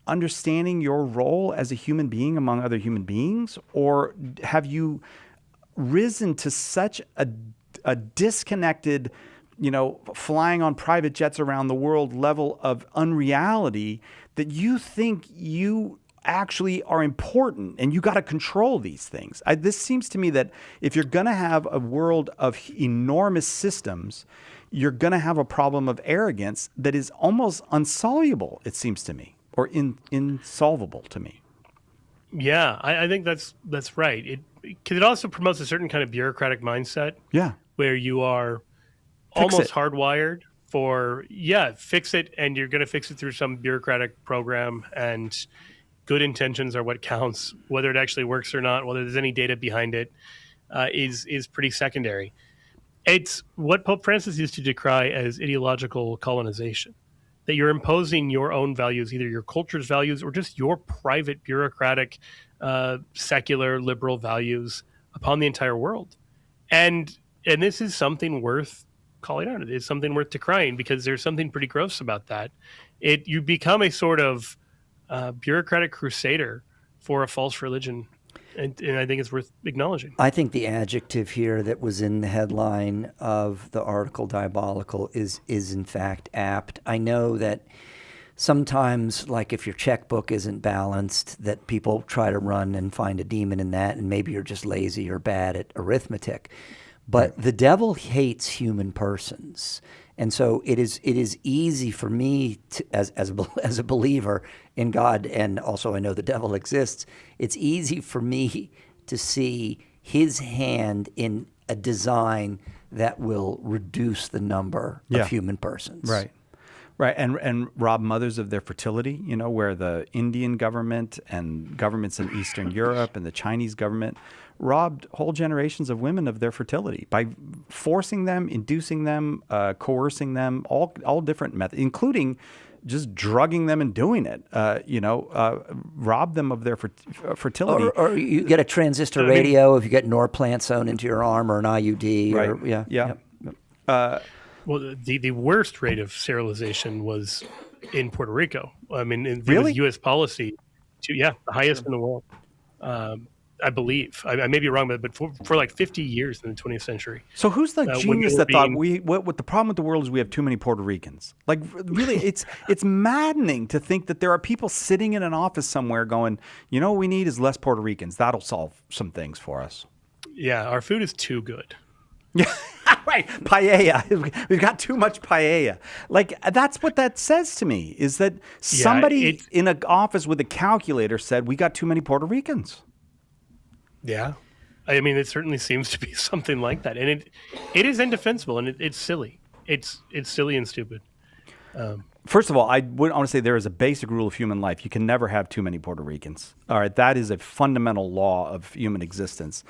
understanding your role as a human being among other human beings? Or have you risen to such a disconnected, flying on private jets around the world level of unreality that you think you actually are important and you got to control these things? This seems to me that if you're going to have a world of enormous systems, you're going to have a problem of arrogance that is almost insoluble, it seems to me, or insolvable to me. Yeah, I think that's right. Because it also promotes a certain kind of bureaucratic mindset. Yeah, where you are almost hardwired for, fix it, and you're going to fix it through some bureaucratic program, and good intentions are what counts. Whether it actually works or not, whether there's any data behind it, is pretty secondary. It's what Pope Francis used to decry as ideological colonization, that you're imposing your own values, either your culture's values or just your private bureaucratic, secular, liberal values upon the entire world. And this is something worth calling out. It's something worth decrying because there's something pretty gross about that. You become a sort of bureaucratic crusader for a false religion. And I think it's worth acknowledging. I think the adjective here that was in the headline of the article, diabolical, is in fact apt. I know that sometimes, like if your checkbook isn't balanced, that people try to run and find a demon in that, and maybe you're just lazy or bad at arithmetic. But the devil hates human persons. And so it is easy for me to, as a believer in God, and also I know the devil exists, it's easy for me to see his hand in a design that will reduce the number of human persons. Right. Right, and rob mothers of their fertility, where the Indian government and governments in Eastern Europe and the Chinese government robbed whole generations of women of their fertility by forcing them, inducing them, coercing them, all different methods, including just drugging them and doing it, rob them of their fertility. Or you get a transistor radio if you get Norplant sewn into your arm or an IUD. Right, Well, the worst rate of sterilization was in Puerto Rico. I mean, it really? was U.S. policy the highest in the world, I believe. I may be wrong, but for like 50 years in the 20th century. So who's the genius that thought what the problem with the world is we have too many Puerto Ricans? Like, really, it's maddening to think that there are people sitting in an office somewhere going, what we need is less Puerto Ricans. That'll solve some things for us. Yeah, our food is too good. Yeah, right. Paella. We've got too much paella. Like, that's what that says to me, is that somebody in an office with a calculator said, we got too many Puerto Ricans. Yeah. I mean, it certainly seems to be something like that. And it is indefensible, and it's silly. It's silly and stupid. First of all, I want to say there is a basic rule of human life. You can never have too many Puerto Ricans. All right, that is a fundamental law of human existence.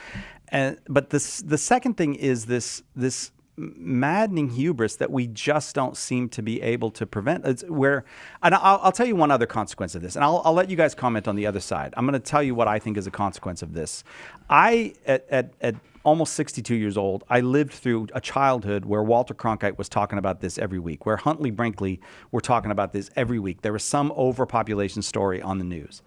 But the second thing is this maddening hubris that we just don't seem to be able to prevent. And I'll tell you one other consequence of this, and I'll let you guys comment on the other side. I'm going to tell you what I think is a consequence of this. At almost 62 years old, I lived through a childhood where Walter Cronkite was talking about this every week, where Huntley Brinkley were talking about this every week. There was some overpopulation story on the news.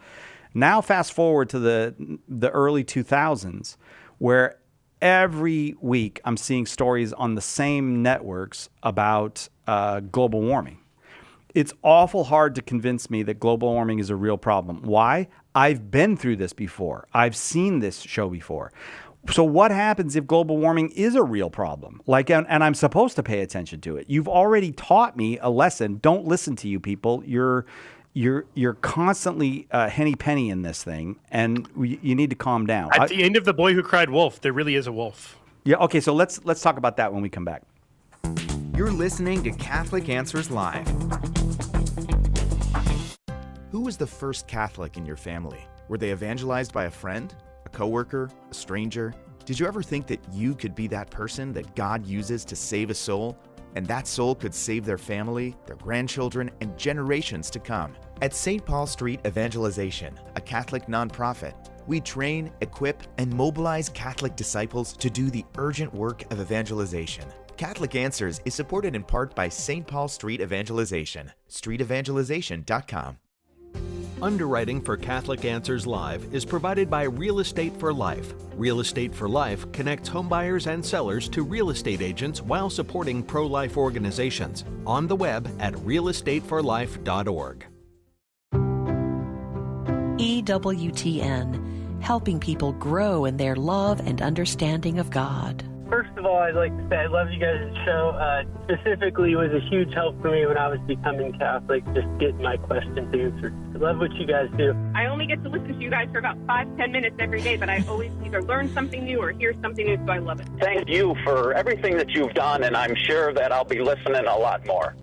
Now fast forward to the early 2000s, where every week I'm seeing stories on the same networks about global warming. It's awful hard to convince me that global warming is a real problem. Why? I've been through this before. I've seen this show before. So what happens if global warming is a real problem? And I'm supposed to pay attention to it. You've already taught me a lesson. Don't listen to you people. You're constantly henny penny in this thing, and you need to calm down. At the end of The Boy Who Cried Wolf, there really is a wolf. Yeah. Okay. So let's talk about that when we come back. You're listening to Catholic Answers Live. Who was the first Catholic in your family? Were they evangelized by a friend, a coworker, a stranger? Did you ever think that you could be that person that God uses to save a soul? And that soul could save their family, their grandchildren, and generations to come. At St. Paul Street Evangelization, a Catholic nonprofit, we train, equip, and mobilize Catholic disciples to do the urgent work of evangelization. Catholic Answers is supported in part by St. Paul Street Evangelization, streetevangelization.com. Underwriting for Catholic Answers Live is provided by Real Estate for Life. Real Estate for Life connects homebuyers and sellers to real estate agents while supporting pro-life organizations. On the web at realestateforlife.org. EWTN, helping people grow in their love and understanding of God. First of all, I'd like to say I love you guys' show. Specifically, it was a huge help for me when I was becoming Catholic, just getting my questions answered. I love what you guys do. I only get to listen to you guys for about 5-10 minutes every day, but I always either learn something new or hear something new, so I love it. Thank you for everything that you've done, and I'm sure that I'll be listening a lot more.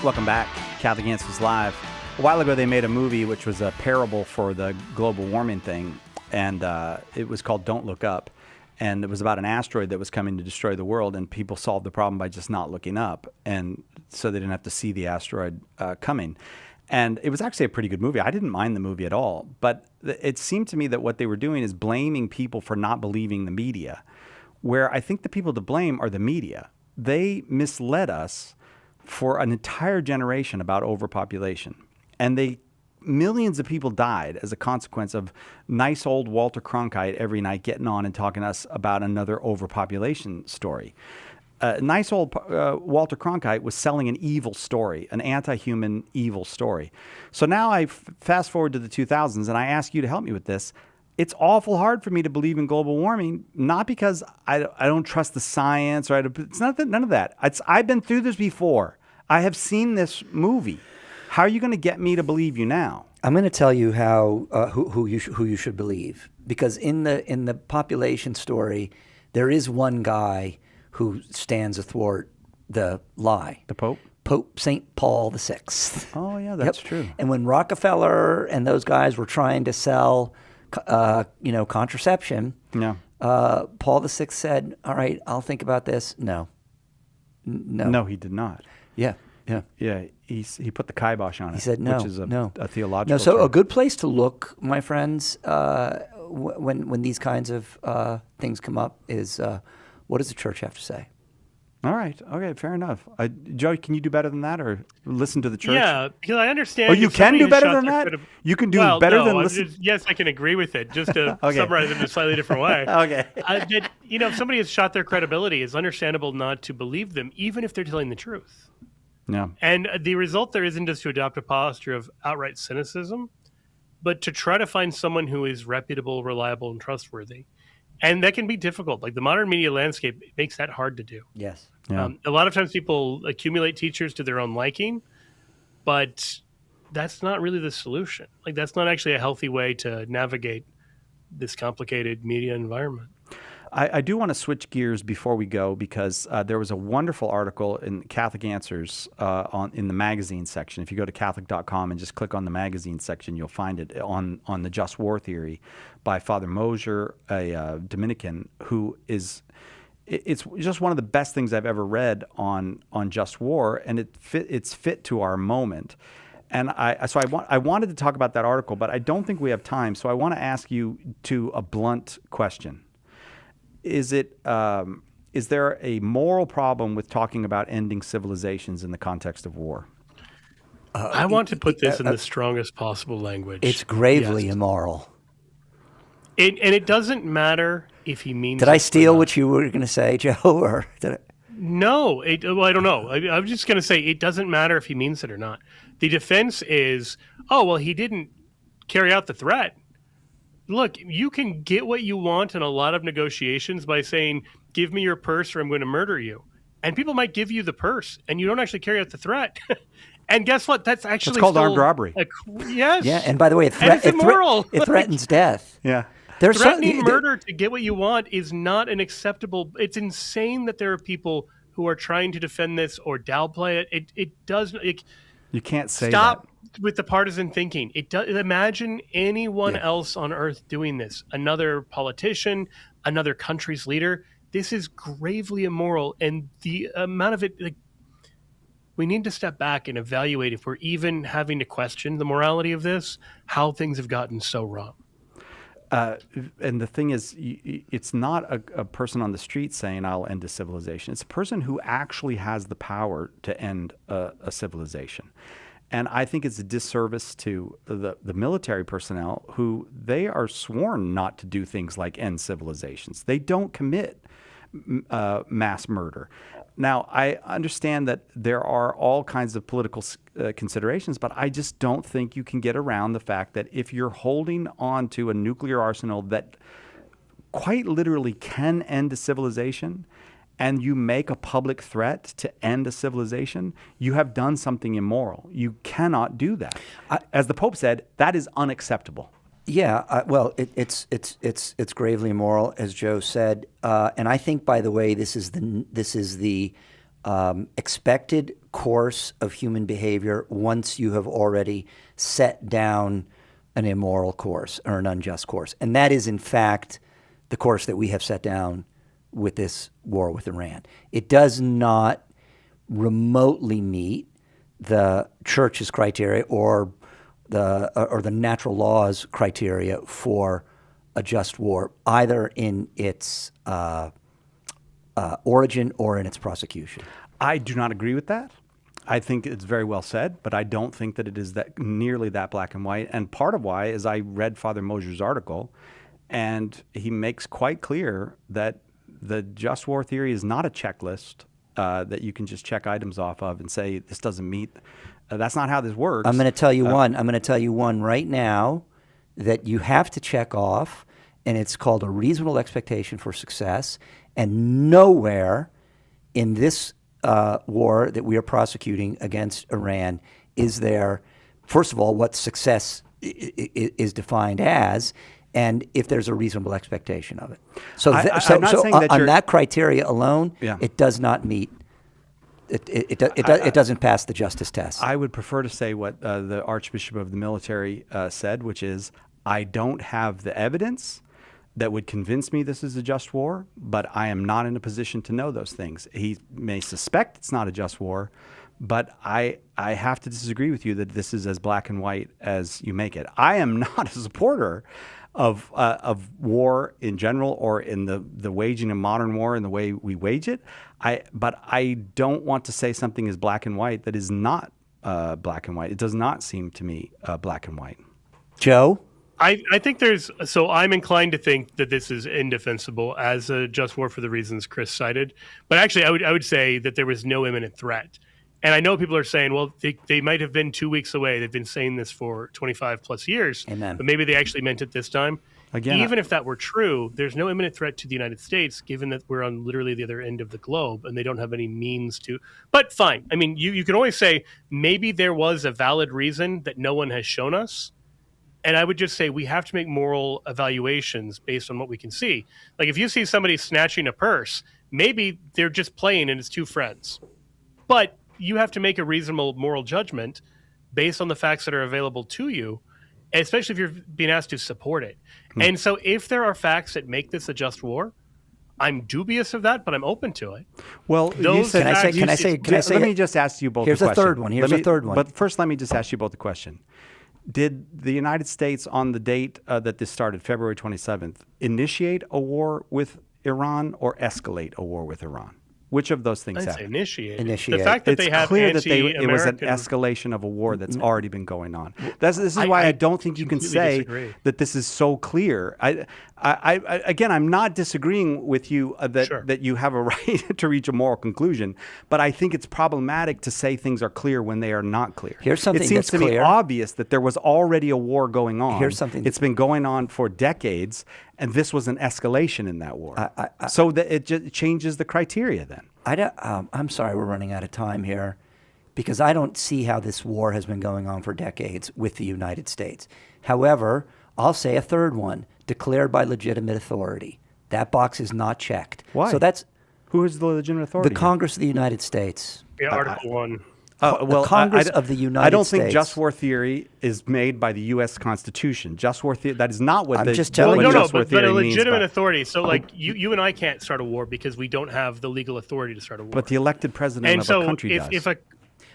Welcome back. Catholic Answers Live. A while ago, they made a movie which was a parable for the global warming thing, and it was called Don't Look Up. and it was about an asteroid that was coming to destroy the world, and people solved the problem by just not looking up, and so they didn't have to see the asteroid coming. And it was actually a pretty good movie. I didn't mind the movie at all, but it seemed to me that what they were doing is blaming people for not believing the media, where I think the people to blame are the media. They misled us for an entire generation about overpopulation, and millions of people died as a consequence of nice old Walter Cronkite every night getting on and talking to us about another overpopulation story. Nice old Walter Cronkite was selling an evil story, an anti-human evil story. So now I fast forward to the 2000s, and I ask you to help me with this. It's awful hard for me to believe in global warming, not because I don't trust the science, or it's not that, none of that. I've been through this before. I have seen this movie. How are you going to get me to believe you now? I'm going to tell you how who you should believe, because in the population story, there is one guy who stands athwart the lie. The Pope? Pope St. Paul VI. Oh yeah, that's true. And when Rockefeller and those guys were trying to sell, contraception, Paul VI said, "All right, I'll think about this." No, he did not. Yeah. He put the kibosh on it. He said no, which is a theological. No, so term. a good place to look, my friends, when these kinds of things come up is what does the church have to say? All right. Okay. Fair enough. Joey, can you do better than that, or listen to the church? Yeah, because I understand. Oh, you can do better than that. You can do better than listen. Yes, I can agree with it. Just to summarize it in a slightly different way. Okay. If somebody has shot their credibility, it's understandable not to believe them, even if they're telling the truth. Yeah. And the result there isn't just to adopt a posture of outright cynicism, but to try to find someone who is reputable, reliable, and trustworthy. And that can be difficult. Like the modern media landscape makes that hard to do. Yes. Yeah. A lot of times people accumulate teachers to their own liking, but that's not really the solution. Like that's not actually a healthy way to navigate this complicated media environment. I do want to switch gears before we go, because there was a wonderful article in Catholic Answers in the magazine section. If you go to Catholic.com and just click on the magazine section, you'll find it on the just war theory by Father Mosier, a Dominican, who is it's just one of the best things I've ever read on just war, and it's fit to our moment. And I wanted to talk about that article, but I don't think we have time. So I want to ask you a blunt question. Is there a moral problem with talking about ending civilizations in the context of war? I want to put this in the strongest possible language. It's gravely immoral. It doesn't matter if he means. Did I steal what you were going to say, Joe, or did I? No, I don't know. I'm just going to say it doesn't matter if he means it or not. The defense is, he didn't carry out the threat. Look, you can get what you want in a lot of negotiations by saying, give me your purse or I'm going to murder you. And people might give you the purse and you don't actually carry out the threat. And guess what? That's actually called armed robbery. Yes. Yeah, and by the way, it's immoral. It threatens death. Yeah. Threatening murder to get what you want is not an acceptable. It's insane that there are people who are trying to defend this or downplay it. It does. You can't say stop with the partisan thinking. Imagine anyone else on earth doing this. Another politician, another country's leader. This is gravely immoral, and the amount of it. We need to step back and evaluate if we're even having to question the morality of this. How things have gotten so wrong. And the thing is, it's not a person on the street saying, I'll end a civilization. It's a person who actually has the power to end a civilization. And I think it's a disservice to the military personnel who they are sworn not to do things like end civilizations. They don't commit mass murder. Now, I understand that there are all kinds of political considerations, but I just don't think you can get around the fact that if you're holding on to a nuclear arsenal that quite literally can end a civilization, and you make a public threat to end a civilization, you have done something immoral. You cannot do that. As the Pope said, that is unacceptable. Yeah, it's gravely immoral, as Joe said, and I think, by the way, this is the expected course of human behavior once you have already set down an immoral course or an unjust course, and that is in fact the course that we have set down with this war with Iran. It does not remotely meet the church's criteria or the natural law's criteria for a just war, either in its origin or in its prosecution. I do not agree with that. I think it's very well said, but I don't think that it is that nearly that black and white. And part of why is I read Father Mosier's article, and he makes quite clear that the just war theory is not a checklist that you can just check items off of and say this doesn't meet. That's not how this works. I'm going to tell you one. I'm going to tell you one right now that you have to check off, and it's called a reasonable expectation for success. And nowhere in this war that we are prosecuting against Iran is there, first of all, what success is defined as, and if there's a reasonable expectation of it. So, on that criteria alone, it does not meet. It doesn't pass the justice test. I would prefer to say what the Archbishop of the Military said, which is, I don't have the evidence that would convince me this is a just war, but I am not in a position to know those things. He may suspect it's not a just war, but I have to disagree with you that this is as black and white as you make it. I am not a supporter of war in general or in the waging of modern war and the way we wage it. But I don't want to say something is black and white that is not black and white. It does not seem to me black and white. Joe? I think I'm inclined to think that this is indefensible as a just war for the reasons Chris cited. But actually, I would say that there was no imminent threat. And I know people are saying, well, they might have been 2 weeks away. They've been saying this for 25 plus years. Amen. But maybe they actually meant it this time. Again, even if that were true, there's no imminent threat to the United States, given that we're on literally the other end of the globe and they don't have any means to. But fine. I mean, you can always say maybe there was a valid reason that no one has shown us. And I would just say we have to make moral evaluations based on what we can see. Like if you see somebody snatching a purse, maybe they're just playing and it's two friends. But you have to make a reasonable moral judgment based on the facts that are available to you, especially if you're being asked to support it. And so if there are facts that make this a just war, I'm dubious of that, but I'm open to it. Well, can I say? Let me just ask you both Here's a question. Here's a third one. But first, let me just ask you both a question. Did the United States, on the date that this started, February 27th, initiate a war with Iran or escalate a war with Iran? Which of those things happened? Initiate. Initiate. The fact that It's they have clear that it was an anti-American- escalation of a war that's already been going on. This is why I don't think you can say that this is so clear. Again, I'm not disagreeing with you that you have a right to reach a moral conclusion, but I think it's problematic to say things are clear when they are not clear. Here's something it seems that's to clear. be obvious that there was already a war going on. Here's something. It's been going on for decades, and this was an escalation in that war. So that it just changes the criteria then. I'm sorry we're running out of time here because I don't see how this war has been going on for decades with the United States. However, I'll say a third one, declared by legitimate authority. That box is not checked. Why? So that's who is the legitimate authority? The Congress of the United States. Yeah, Article 1. The Congress of the United States. I don't think just war theory is made by the U.S. Constitution. Just war theory, that is not what just telling you. But a legitimate authority. So like you and I can't start a war because we don't have the legal authority to start a war. But the elected president of a country does.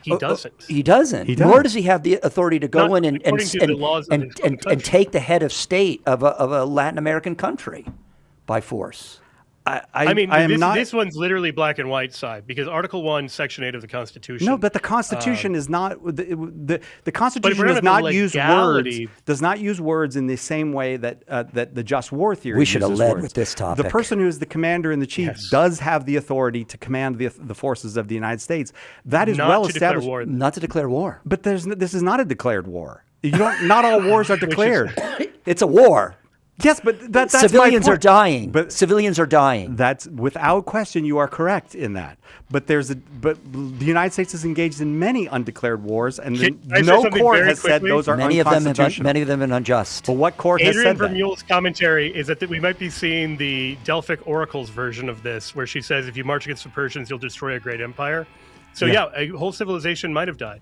He doesn't. He doesn't. Nor does he have the authority to go in and take the head of state of a Latin American country by force. This one's literally black and white side because Article 1, Section 8 of the Constitution. No, but the Constitution is not the Constitution does not use words. Does not use words in the same way that that the just war theory. We should have led words. with this topic. The person who is the commander in the chief does have the authority to command the forces of the United States. That is well established. Not to declare war. But this is not a declared war. You don't. Not all wars are declared. It's a war. Yes, but that's civilians my are dying. But civilians are dying. That's without question. You are correct in that. But the United States is engaged in many undeclared wars, and no court has said those are unconstitutional. Many of them are unjust. But what court has said that? Adrian Vermeule's commentary is that we might be seeing the Delphic Oracle's version of this, where she says, "If you march against the Persians, you'll destroy a great empire." So a whole civilization might have died.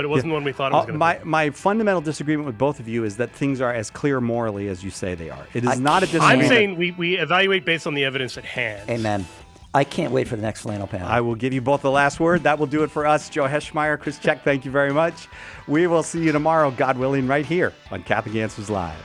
but it wasn't the one we thought it was going to be. My fundamental disagreement with both of you is that things are as clear morally as you say they are. It is not a disagreement. I'm saying we evaluate based on the evidence at hand. Amen. I can't wait for the next flannel panel. I will give you both the last word. That will do it for us. Joe Heschmeyer, Chris Check, thank you very much. We will see you tomorrow, God willing, right here on Catholic Answers Live.